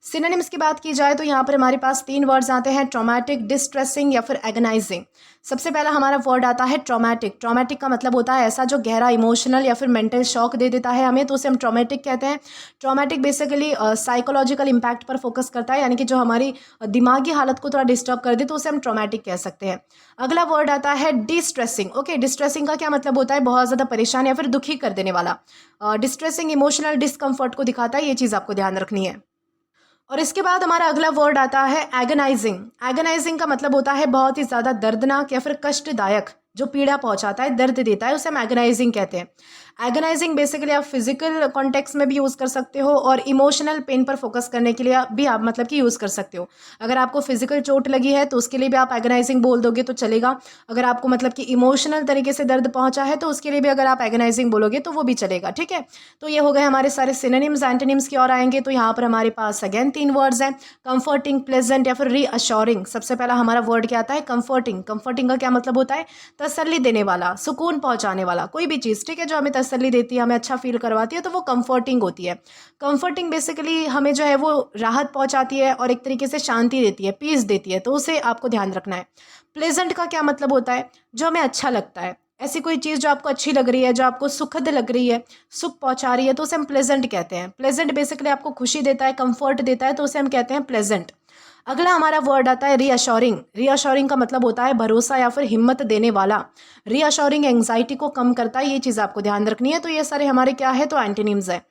सिनोनिम्स की बात की जाए तो यहाँ पर हमारे पास 3 वर्ड्स आते हैं, ट्रॉमेटिक, डिस्ट्रेसिंग या फिर एगनाइजिंग। सबसे पहला हमारा वर्ड आता है ट्रॉमेटिक। ट्रॉमेटिक का मतलब होता है ऐसा जो गहरा इमोशनल या फिर मेंटल शॉक दे देता है हमें, तो उसे हम ट्रॉमेटिक कहते हैं। ट्रॉमेटिक बेसिकली साइकोलॉजिकल इम्पैक्ट पर फोकस करता है, यानी कि जो हमारी दिमागी हालत को थोड़ा डिस्टर्ब कर दे, तो उसे हम ट्रॉमेटिक कह सकते हैं। अगला वर्ड आता है डिस्ट्रेसिंग। ओके, डिस्ट्रेसिंग का क्या मतलब होता है, बहुत ज़्यादा परेशान या फिर दुखी कर देने वाला। डिस्ट्रेसिंग इमोशनल डिस्कम्फर्ट को दिखाता है, ये चीज़ आपको ध्यान रखनी है। और इसके बाद हमारा अगला वर्ड आता है एगनाइजिंग। एगनाइजिंग का मतलब होता है बहुत ही ज़्यादा दर्दनाक या फिर कष्टदायक, जो पीड़ा पहुंचाता है, दर्द देता है, उसे हम एगनाइजिंग कहते हैं। एगनाइजिंग बेसिकली आप फिजिकल कॉन्टेक्स्ट में भी यूज़ कर सकते हो और इमोशनल पेन पर फोकस करने के लिए भी आप मतलब कि यूज़ कर सकते हो। अगर आपको फिजिकल चोट लगी है तो उसके लिए भी आप एगनाइजिंग बोल दोगे तो चलेगा। अगर आपको मतलब कि इमोशनल तरीके से दर्द पहुंचा है तो उसके लिए भी अगर आप एगनाइजिंग बोलोगे तो वो भी चलेगा, ठीक है। तो ये हो गए हमारे सारे सिनोनिम्स। एंटोनिम्स की ओर आएंगे तो यहाँ पर हमारे पास अगेन 3 वर्ड्स हैं, कंफर्टिंग, प्लेजेंट या फिर रीअश्योरिंग। सबसे पहला हमारा वर्ड क्या आता है, कंफर्टिंग। कंफर्टिंग का क्या मतलब होता है, तसल्ली देने वाला, सुकून पहुंचाने वाला, कोई भी चीज़, ठीक है, जो हमें तसल्ली देती है, हमें अच्छा फील करवाती है, तो वो कंफर्टिंग होती है। कंफर्टिंग बेसिकली हमें जो है वो राहत पहुंचाती है और एक तरीके से शांति देती है, पीस देती है, तो उसे आपको ध्यान रखना है। प्लेजेंट का क्या मतलब होता है, जो हमें अच्छा लगता है, ऐसी कोई चीज़ जो आपको अच्छी लग रही है, जो आपको सुखद लग रही है, सुख पहुंचा रही है, तो उसे हम प्लेजेंट कहते हैं। प्लेजेंट बेसिकली आपको खुशी देता है, कंफर्ट देता है, तो उसे हम कहते हैं प्लेजेंट। अगला हमारा वर्ड आता है रीअश्योरिंग। रीअश्योरिंग का मतलब होता है भरोसा या फिर हिम्मत देने वाला। रीअश्योरिंग एंग्जाइटी को कम करता है, ये चीज़ आपको ध्यान रखनी है। तो ये सारे हमारे क्या है, तो एंटोनिम्स है।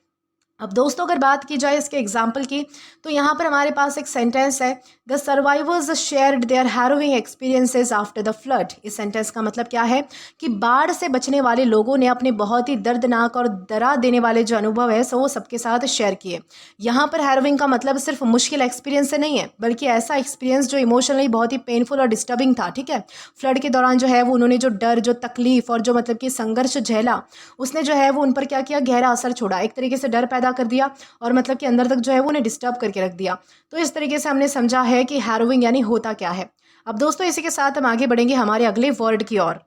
अब दोस्तों अगर बात की जाए इसके एग्जाम्पल की, तो यहाँ पर हमारे पास एक सेंटेंस है, the survivors shared their harrowing experiences after the flood. इस सेंटेंस का मतलब क्या है कि बाढ़ से बचने वाले लोगों ने अपने बहुत ही दर्दनाक और डरा देने वाले जो अनुभव है सो वो सबके साथ शेयर किए। यहाँ पर हैरोइंग का मतलब सिर्फ मुश्किल एक्सपीरियंस से नहीं है, बल्कि ऐसा एक्सपीरियंस जो इमोशनली बहुत ही पेनफुल और डिस्टर्बिंग था, ठीक है। फ्लड के दौरान जो है वो उन्होंने जो डर, जो तकलीफ और जो मतलब कि संघर्ष झेला, उसने जो है वो उन पर क्या किया, गहरा असर छोड़ा, एक तरीके से डर पैदा कर दिया और मतलब कि अंदर तक जो है वो उन्हें डिस्टर्ब करके रख दिया। तो इस तरीके से हमने समझा है कि हैरोइंग यानी होता क्या है। अब दोस्तों इसी के साथ हम आगे बढ़ेंगे हमारे अगले वर्ड की ओर।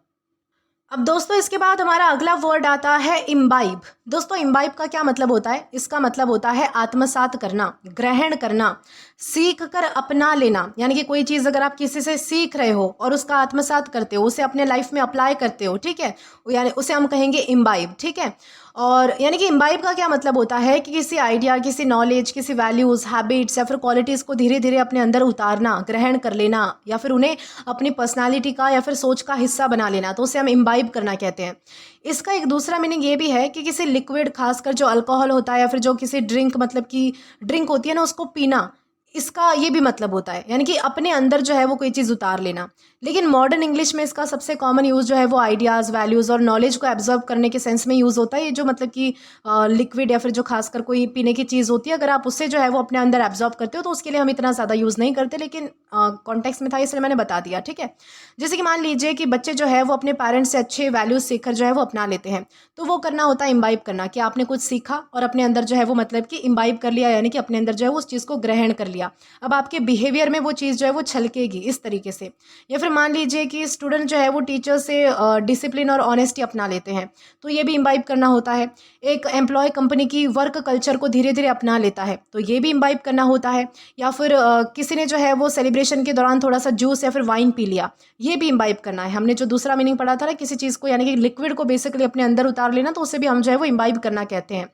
अब दोस्तों इसके बाद हमारा अगला वर्ड आता है इम्बाइब। दोस्तों इम्बाइब का क्या मतलब होता है? इसका मतलब होता है आत्मसात करना, ग्रहण करना, सीख कर अपना लेना। यानी कि कोई चीज़ अगर आप किसी से सीख रहे हो और उसका आत्मसात करते हो, उसे अपने लाइफ में अप्लाई करते हो, ठीक है, यानी उसे हम कहेंगे इम्बाइब, ठीक है। और यानी कि इम्बाइब का क्या मतलब होता है कि किसी आइडिया, किसी नॉलेज, किसी वैल्यूज़, हैबिट्स या फिर क्वालिटीज़ को धीरे धीरे अपने अंदर उतारना, ग्रहण कर लेना, या फिर उन्हें अपनी पर्सनालिटी का या फिर सोच का हिस्सा बना लेना, तो उसे हम इम्बाइब करना कहते हैं। इसका एक दूसरा मीनिंग ये भी है कि किसी लिक्विड, खासकर जो अल्कोहल होता है या फिर जो किसी ड्रिंक, मतलब कि ड्रिंक होती है ना, उसको पीना, इसका ये भी मतलब होता है, यानी कि अपने अंदर जो है वो कोई चीज़ उतार लेना। लेकिन मॉडर्न इंग्लिश में इसका सबसे कॉमन यूज़ जो है वो आइडियाज़, वैल्यूज़ और नॉलेज को एब्जॉर्ब करने के सेंस में यूज़ होता है। ये जो मतलब कि लिक्विड या फिर जो खासकर कोई पीने की चीज़ होती है, अगर आप उससे जो है वो अपने अंदर एब्जॉर्ब करते हो तो उसके लिए हम इतना ज़्यादा यूज़ नहीं करते, लेकिन कॉन्टेक्स्ट में था इसलिए मैंने बता दिया, ठीक है। जैसे कि मान लीजिए कि बच्चे जो है वो अपने पेरेंट्स से अच्छे वैल्यूज़ सीखकर जो है वो अपना लेते हैं, तो वो करना होता है इम्बाइब करना, कि आपने कुछ सीखा और अपने अंदर जो है वो मतलब कि इम्बाइब कर लिया, यानी कि अपने अंदर जो है वो उस चीज़ को ग्रहण कर लिया। अब आपके बिहेवियर में वो चीज़ जो है वो छलकेगी इस तरीके से। या फिर मान लीजिए कि स्टूडेंट जो है वो टीचर से डिसिप्लिन और ऑनेस्टी अपना लेते हैं, तो ये भी इम्बाइब करना होता है। एक एम्प्लॉय कंपनी की वर्क कल्चर को धीरे धीरे अपना लेता है, तो ये भी इम्बाइब करना होता है। या फिर किसी ने जो है वो सेलिब्रेशन के दौरान थोड़ा सा जूस या फिर वाइन पी लिया, ये भी इम्बाइब करना है। हमने जो दूसरा मीनिंग पढ़ा था ना, किसी चीज़ को यानी कि लिक्विड को बेसिकली अपने अंदर उतार लेना, तो उसे भी हम जो है वो इम्बाइब करना कहते हैं।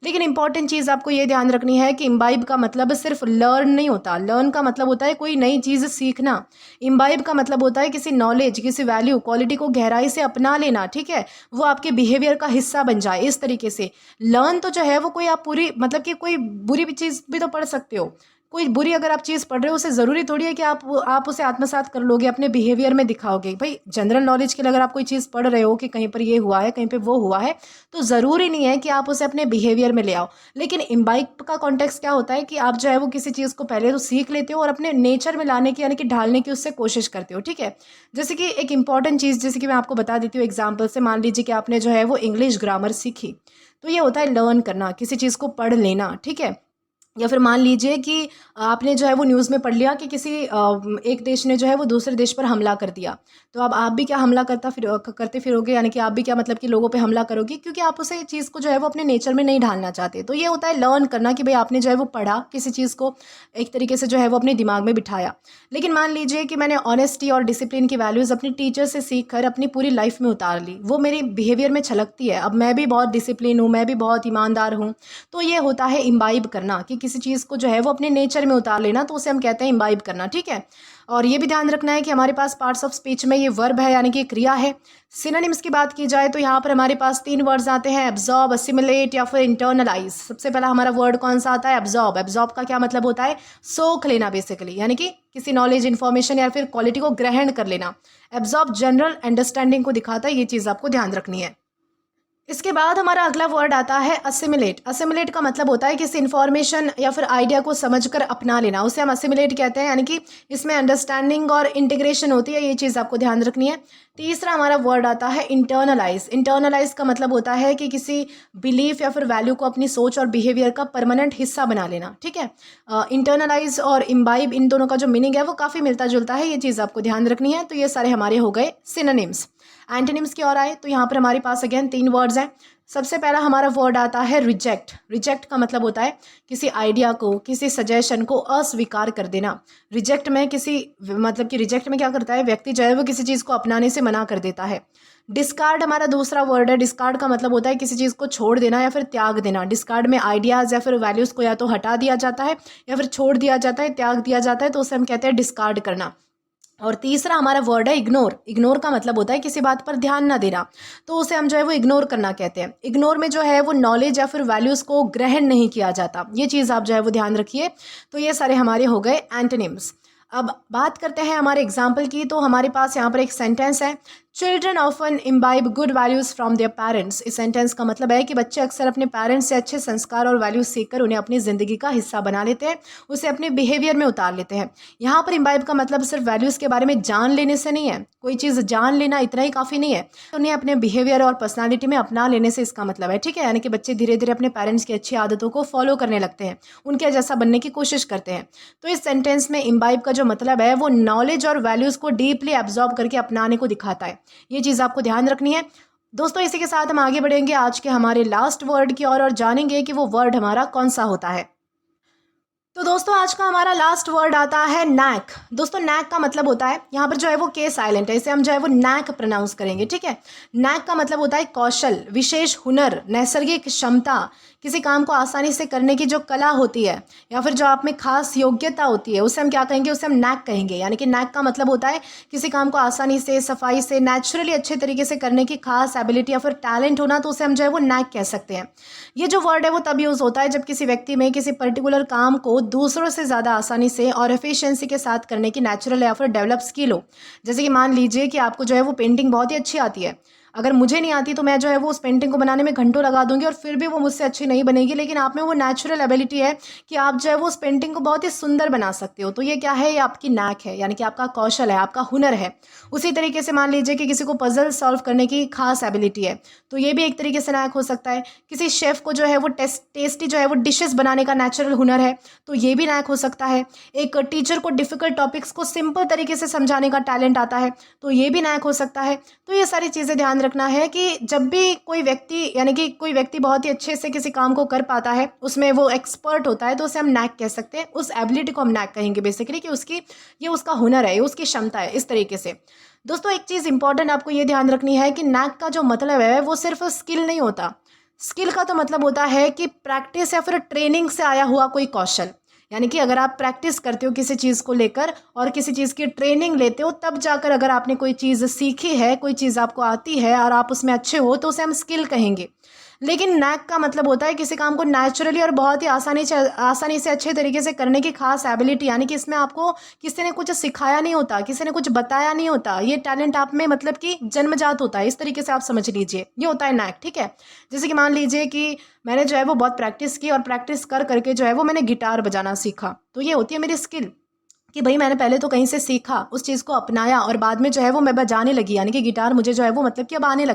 लेकिन इंपॉर्टेंट चीज़ आपको ये ध्यान रखनी है कि इम्बाइब का मतलब सिर्फ लर्न नहीं होता। लर्न का मतलब होता है कोई नई चीज़ सीखना। इम्बाइब का मतलब होता है किसी नॉलेज, किसी वैल्यू, क्वालिटी को गहराई से अपना लेना, ठीक है, वो आपके बिहेवियर का हिस्सा बन जाए इस तरीके से। लर्न तो जो है वो कोई आप पूरी, मतलब कि कोई बुरी भी चीज़ भी तो पढ़ सकते हो। कोई बुरी अगर आप चीज़ पढ़ रहे हो, उसे ज़रूरी थोड़ी है कि आप उसे आत्मसात कर लोगे, अपने बिहेवियर में दिखाओगे। भाई जनरल नॉलेज के लिए अगर आप कोई चीज़ पढ़ रहे हो कि कहीं पर ये हुआ है, कहीं पे वो हुआ है, तो ज़रूरी नहीं है कि आप उसे अपने बिहेवियर में ले आओ। लेकिन इम्बाइब का कॉन्टेक्स्ट क्या होता है कि आप जो है वो किसी चीज़ को पहले तो सीख लेते हो और अपने नेचर में लाने की, यानी कि ढालने की उससे कोशिश करते हो, ठीक है। जैसे कि एक इंपॉर्टेंट चीज़, जैसे कि मैं आपको बता देती हूँ एग्जाम्पल से। मान लीजिए कि आपने जो है वो इंग्लिश ग्रामर सीखी, तो ये होता है लर्न करना, किसी चीज़ को पढ़ लेना, ठीक है। या फिर मान लीजिए कि आपने जो है वो न्यूज़ में पढ़ लिया कि किसी एक देश ने जो है वो दूसरे देश पर हमला कर दिया, तो अब आप भी क्या हमला करते फिरोगे, यानी कि आप भी क्या मतलब कि लोगों पे हमला करोगे, क्योंकि आप उसे चीज़ को जो है वो अपने नेचर में नहीं ढालना चाहते। तो ये होता है लर्न करना, कि भाई आपने जो है वो पढ़ा, किसी चीज़ को एक तरीके से जो है वो अपने दिमाग में बिठाया। लेकिन मान लीजिए कि मैंने ऑनेस्टी और डिसिप्लिन की वैल्यूज़ अपनी टीचर से सीख कर अपनी पूरी लाइफ में उतार ली, वो मेरे बिहेवियर में छलकती है, अब मैं भी बहुत डिसिप्लिन हूँ, मैं भी बहुत ईमानदार हूँ। तो ये होता है इम्बाइब करना, कि किसी चीज़ को जो है वो अपने नेचर में उतार लेना, तो उसे हम कहते हैं इम्बाइब करना, ठीक है। और ये भी ध्यान रखना है कि हमारे पास पार्ट्स ऑफ स्पीच में ये वर्ब है, यानी कि क्रिया है। सिनोनिम्स की बात की जाए तो यहाँ पर हमारे पास 3 वर्ड्स आते हैं, एब्जॉर्ब, असिमिलेट या फिर इंटरनलाइज। सबसे पहला हमारा वर्ड कौन सा आता है? एब्जॉर्ब। एब्जॉर्ब का क्या मतलब होता है? सोख लेना बेसिकली, यानी कि किसी नॉलेज, इन्फॉर्मेशन या फिर क्वालिटी को ग्रहण कर लेना। एब्जॉर्ब जनरल अंडरस्टैंडिंग को दिखाता है, ये चीज़ आपको ध्यान रखनी है। इसके बाद हमारा अगला वर्ड आता है असिमिलेट। असिमिलेट का मतलब होता है किसी इन्फॉर्मेशन या फिर आइडिया को समझकर अपना लेना, उसे हम असिमिलेट कहते हैं, यानी कि इसमें अंडरस्टैंडिंग और इंटीग्रेशन होती है, ये चीज़ आपको ध्यान रखनी है। तीसरा हमारा वर्ड आता है इंटरनलाइज। इंटरनलाइज का मतलब होता है कि किसी बिलीफ या फिर वैल्यू को अपनी सोच और बिहेवियर का परमानेंट हिस्सा बना लेना, ठीक है। इंटरनलाइज और इम्बाइब, इन दोनों का जो मीनिंग है वो काफ़ी मिलता जुलता है, ये चीज़ आपको ध्यान रखनी है। तो ये सारे हमारे हो गए सिनोनिम्स। एंटोनिम्स की ओर आए तो यहाँ पर हमारे पास अगेन 3 वर्ड्स हैं। सबसे पहला हमारा वर्ड आता है रिजेक्ट। रिजेक्ट का मतलब होता है किसी आइडिया को, किसी सजेशन को अस्वीकार कर देना। रिजेक्ट में रिजेक्ट में क्या करता है व्यक्ति, जो है वो किसी चीज़ को अपनाने से मना कर देता है। डिस्कार्ड हमारा दूसरा वर्ड है। डिस्कार्ड का मतलब होता है किसी चीज़ को छोड़ देना या फिर त्याग देना। डिस्कार्ड में आइडियाज़ या फिर वैल्यूज़ को या तो हटा दिया जाता है या फिर छोड़ दिया जाता है, त्याग दिया जाता है, तो उसे हम कहते हैं डिस्कार्ड करना। और तीसरा हमारा वर्ड है इग्नोर। इग्नोर का मतलब होता है किसी बात पर ध्यान ना देना, तो उसे हम जो है वो इग्नोर करना कहते हैं। इग्नोर में जो है वो नॉलेज या फिर वैल्यूज़ को ग्रहण नहीं किया जाता, ये चीज़ आप जो है वो ध्यान रखिए। तो ये सारे हमारे हो गए एंटोनिम्स। अब बात करते हैं हमारे एग्जाम्पल की। तो हमारे पास यहाँ पर एक सेंटेंस है, children often imbibe good values from their parents. इस सेंटेंस का मतलब है कि बच्चे अक्सर अपने पेरेंट्स से अच्छे संस्कार और वैल्यूज़ सीखकर उन्हें अपनी ज़िंदगी का हिस्सा बना लेते हैं, उसे अपने बिहेवियर में उतार लेते हैं। यहाँ पर इम्बाइब का मतलब सिर्फ वैल्यूज़ के बारे में जान लेने से नहीं है, कोई चीज़ जान लेना इतना ही काफ़ी नहीं है, उन्हें अपने बिहेवियर और पर्सनालिटी में अपना लेने से इसका मतलब है, ठीक है। यानी कि बच्चे धीरे धीरे अपने पेरेंट्स की अच्छी आदतों को फॉलो करने लगते हैं, उनके जैसा बनने की कोशिश करते हैं। तो इस सेंटेंस में इम्बाइब का जो मतलब है वो नॉलेज और वैल्यूज़ को डीपली एब्जॉर्ब करके अपनाने को दिखाता है। ये चीज़ आपको ध्यान रखनी है। दोस्तों इसी के साथ हम आगे बढ़ेंगे आज के हमारे लास्ट वर्ड की ओर और जानेंगे कि वो वर्ड हमारा कौन सा होता है। तो दोस्तों आज का हमारा लास्ट वर्ड आता है नैक। दोस्तों नैक का मतलब होता है, यहाँ पर जो है वो के साइलेंट है, इसे हम जो है वो नैक प्रोनाउंस करेंगे, ठीक है। नैक का मतलब होता है कौशल, विशेष हुनर, नैसर्गिक क्षमता, किसी काम को आसानी से करने की जो कला होती है या फिर जो आप में खास योग्यता होती है, उसे हम क्या कहेंगे, उसे हम नैक कहेंगे। यानी कि नैक का मतलब होता है किसी काम को आसानी से, सफाई से, नेचुरली अच्छे तरीके से करने की खास एबिलिटी या फिर टैलेंट होना, तो उसे हम जो है वो नैक कह सकते हैं। ये जो वर्ड है वो तब यूज़ होता है जब किसी व्यक्ति में किसी पर्टिकुलर काम को दूसरों से ज़्यादा आसानी से और एफिशिएंसी के साथ करने की नेचुरल या फिर डेवलप स्किल हो। जैसे कि मान लीजिए कि आपको जो है वो पेंटिंग बहुत ही अच्छी आती है, अगर मुझे नहीं आती तो मैं जो है वो उस पेंटिंग को बनाने में घंटों लगा दूंगी और फिर भी वो मुझसे अच्छी नहीं बनेगी, लेकिन आप में वो नेचुरल एबिलिटी है कि आप जो है वो उस पेंटिंग को बहुत ही सुंदर बना सकते हो। तो ये क्या है, ये आपकी नैक है, यानी कि आपका कौशल है, आपका हुनर है। उसी तरीके से मान लीजिए कि किसी को पजल सॉल्व करने की खास एबिलिटी है, तो ये भी एक तरीके से नैक हो सकता है। किसी शेफ को जो है वो टेस्टी जो है वो डिशेस बनाने का नेचुरल हुनर है, तो ये भी नैक हो सकता है। एक टीचर को डिफिकल्ट टॉपिक्स को सिंपल तरीके से समझाने का टैलेंट आता है, तो ये भी नैक हो सकता है। तो ये सारी चीज़ें ध्यान रखना है कि जब भी कोई व्यक्ति, यानी कि कोई व्यक्ति बहुत ही अच्छे से किसी काम को कर पाता है, उसमें वो एक्सपर्ट होता है, तो उसे हम नैक कह सकते हैं। उस एबिलिटी को हम नैक कहेंगे बेसिकली कि ये उसका हुनर है, ये उसकी क्षमता है, इस तरीके से। दोस्तों एक चीज़ इंपॉर्टेंट आपको ये ध्यान रखनी है कि नैक का जो मतलब है वो सिर्फ स्किल नहीं होता। स्किल का तो मतलब होता है कि प्रैक्टिस या फिर ट्रेनिंग से आया हुआ कोई कौशल। यानी कि अगर आप प्रैक्टिस करते हो किसी चीज़ को लेकर और किसी चीज़ की ट्रेनिंग लेते हो, तब जाकर अगर आपने कोई चीज़ सीखी है, कोई चीज़ आपको आती है और आप उसमें अच्छे हो, तो उसे हम स्किल कहेंगे। लेकिन नैक का मतलब होता है किसी काम को नेचुरली और बहुत ही आसानी से अच्छे तरीके से करने की खास एबिलिटी। यानी कि इसमें आपको किसी ने कुछ सिखाया नहीं होता, किसी ने कुछ बताया नहीं होता, ये टैलेंट आप में मतलब कि जन्मजात होता है। इस तरीके से आप समझ लीजिए, ये होता है नैक, ठीक है। जैसे कि मान लीजिए कि मैंने जो है वो बहुत प्रैक्टिस की और प्रैक्टिस कर करके जो है वो मैंने गिटार बजाना सीखा, तो ये होती है मेरी स्किल कि भाई मैंने पहले तो कहीं से सीखा, उस चीज़ को अपनाया और बाद में जो है वो मैं बजाने लगी। यानी कि गिटार मुझे जो है वो मतलब कि अब आने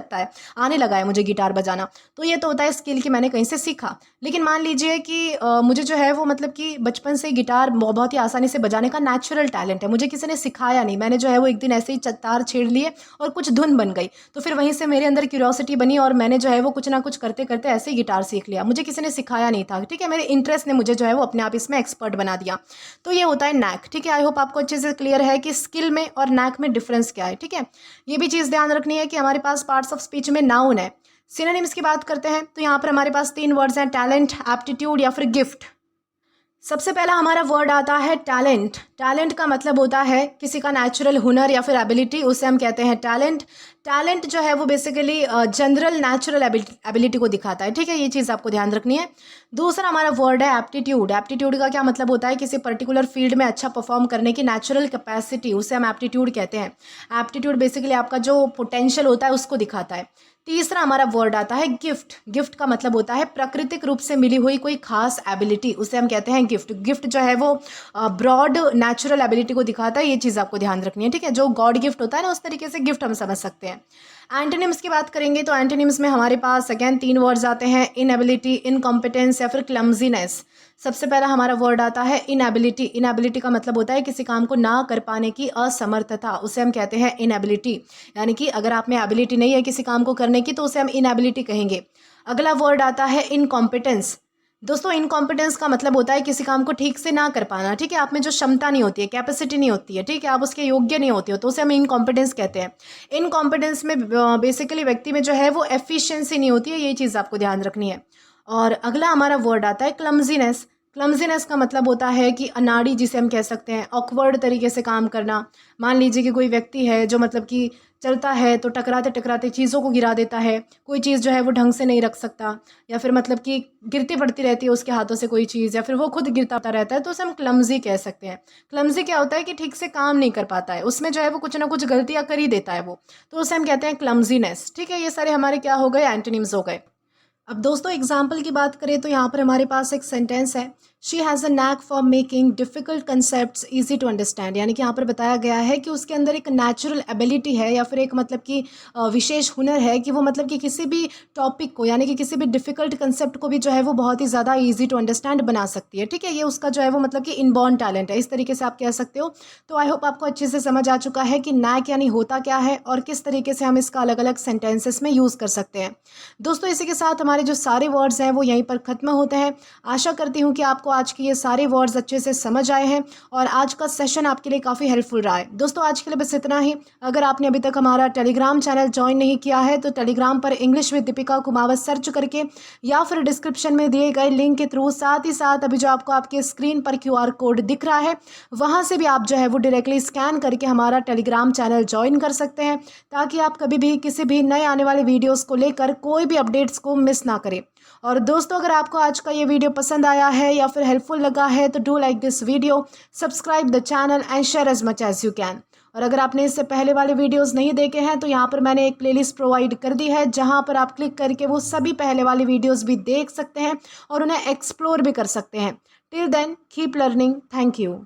लगा है मुझे गिटार बजाना। तो ये तो होता है स्किल कि मैंने कहीं से सीखा। लेकिन मान लीजिए कि मुझे जो है वो मतलब कि बचपन से गिटार बहुत ही आसानी से बजाने का नेचुरल टैलेंट है, मुझे किसी ने सिखाया नहीं, मैंने जो है वो एक दिन ऐसे ही तार छेड़ लिए और कुछ धुन बन गई, तो फिर वहीं से मेरे अंदर क्यूरियोसिटी बनी और मैंने जो है वो कुछ ना कुछ करते करते ऐसे ही गिटार सीख लिया। मुझे किसी ने सिखाया नहीं था, ठीक है, मेरे इंटरेस्ट ने मुझे जो है वो अपने आप इसमें एक्सपर्ट बना दिया। तो ये होता है नैक, ठीक है। आई होप आपको अच्छे से क्लियर है कि स्किल में और नैक में डिफरेंस क्या है, ठीक है। ये भी चीज़ ध्यान रखनी है कि हमारे पास पार्ट्स ऑफ स्पीच में नाउन है। सिनोनिम्स की बात करते हैं तो यहाँ पर हमारे पास 3 वर्ड्स हैं, टैलेंट, एप्टीट्यूड या फिर गिफ्ट। सबसे पहला हमारा वर्ड आता है टैलेंट। टैलेंट का मतलब होता है किसी का नेचुरल हुनर या फिर एबिलिटी, उसे हम कहते हैं टैलेंट। टैलेंट जो है वो बेसिकली जनरल नेचुरल एबिलिटी को दिखाता है, ठीक है, ये चीज़ आपको ध्यान रखनी है। दूसरा हमारा वर्ड है एप्टीट्यूड। एप्टीट्यूड का क्या मतलब होता है, किसी पर्टिकुलर फील्ड में अच्छा परफॉर्म करने की नेचुरल कैपेसिटी, उसे हम एप्टीट्यूड कहते हैं। एप्टीट्यूड बेसिकली आपका जो पोटेंशियल होता है उसको दिखाता है। तीसरा हमारा वर्ड आता है गिफ्ट। गिफ्ट का मतलब होता है प्राकृतिक रूप से मिली हुई कोई खास एबिलिटी, उसे हम कहते हैं गिफ्ट। गिफ्ट जो है वो ब्रॉड नेचुरल एबिलिटी को दिखाता है, ये चीज़ आपको ध्यान रखनी है, ठीक है। जो गॉड गिफ्ट होता है ना, उस तरीके से गिफ्ट हम समझ सकते हैं। एंटोनिम्स की बात करेंगे तो एंटोनिम्स में हमारे पास अगेन 3 वर्ड्स आते हैं, इनएबिलिटी, इनकॉम्पिटेंस या फिर क्लमजीनेस। सबसे पहला हमारा वर्ड आता है इनएबिलिटी। इनएबिलिटी का मतलब होता है किसी काम को ना कर पाने की असमर्थता, उसे हम कहते हैं इनएबिलिटी। यानी कि अगर आप में एबिलिटी नहीं है किसी काम को करने की, तो उसे हम इनएबिलिटी कहेंगे। अगला वर्ड आता है इनकॉम्पिटेंस। दोस्तों इनकॉम्पिटेंस का मतलब होता है किसी काम को ठीक से ना कर पाना, ठीक है, आप में जो क्षमता नहीं होती है, कैपेसिटी नहीं होती है, ठीक है, आप उसके योग्य नहीं होते हो, तो उसे हम इनकॉम्पिटेंस कहते हैं। इनकॉम्पिटेंस में बेसिकली व्यक्ति में जो है वो एफिशिएंसी नहीं होती है, ये चीज़ आपको ध्यान रखनी है। और अगला हमारा वर्ड आता है क्लमजीनेस। क्लमजीनेस का मतलब होता है कि अनाड़ी, जिसे हम कह सकते हैं, ऑकवर्ड तरीके से काम करना। मान लीजिए कि कोई व्यक्ति है जो मतलब कि चलता है तो टकराते टकराते चीज़ों को गिरा देता है, कोई चीज़ जो है वो ढंग से नहीं रख सकता, या फिर मतलब कि गिरती पड़ती रहती है उसके हाथों से कोई चीज़, या फिर वो खुद गिरता रहता है, तो उसे हम क्लमजी कह सकते हैं। क्लमजी क्या होता है कि ठीक से काम नहीं कर पाता है, उसमें जो है वो कुछ ना कुछ गलतियाँ कर ही देता है वो, तो उसे हम कहते हैं क्लमजीनेस, ठीक है। ये सारे हमारे क्या हो गए, एंटोनिम्स हो गए। अब दोस्तों एग्जाम्पल की बात करें तो यहाँ पर हमारे पास एक सेंटेंस है she has a knack for making difficult concept easy to understand. यानी कि यहाँ पर बताया गया है कि उसके अंदर एक नेचुरल एबिलिटी है या फिर एक मतलब कि विशेष हुनर है कि वो मतलब कि किसी भी टॉपिक को यानी कि किसी भी डिफ़िकल्ट कंसेप्ट को भी जो है वो बहुत ही ज़्यादा ईजी टू अंडरस्टैंड बना सकती है। ठीक है, ये उसका जो है वो मतलब कि इनबॉर्न टैलेंट है, इस तरीके से आप कह सकते हो। तो आई होप आपको अच्छे से समझ आ चुका है कि नैक यानी होता क्या है और किस तरीके से हम इसका अलग अलग सेंटेंसेस में यूज़ कर सकते हैं। दोस्तों इसी के साथ हमारे जो सारे वर्ड्स हैं वो यहीं पर ख़त्म होते हैं। आशा करती हूँ कि आपको आज के ये सारे वर्ड्स अच्छे से समझ आए हैं और आज का सेशन आपके लिए काफ़ी हेल्पफुल रहा है। दोस्तों आज के लिए बस इतना ही। अगर आपने अभी तक हमारा टेलीग्राम चैनल ज्वाइन नहीं किया है तो टेलीग्राम पर English with Deepika Kumawat search करके या फिर डिस्क्रिप्शन में दिए गए लिंक के थ्रू, साथ ही साथ अभी जो आपको आपके स्क्रीन पर QR कोड दिख रहा है वहाँ से भी आप जो है वो डायरेक्टली स्कैन करके हमारा टेलीग्राम चैनल ज्वाइन कर सकते हैं, ताकि आप कभी भी किसी भी नए आने वाले वीडियोस को लेकर कोई भी अपडेट्स को मिस ना करें। और दोस्तों अगर आपको आज का ये वीडियो पसंद आया है या फिर हेल्पफुल लगा है तो do like this video, subscribe the channel and share as much as you can. और अगर आपने इससे पहले वाले वीडियोस नहीं देखे हैं तो यहाँ पर मैंने एक प्लेलिस्ट प्रोवाइड कर दी है, जहाँ पर आप क्लिक करके वो सभी पहले वाले वीडियोस भी देख सकते हैं और उन्हें एक्सप्लोर भी कर सकते हैं। Till then keep learning. Thank you.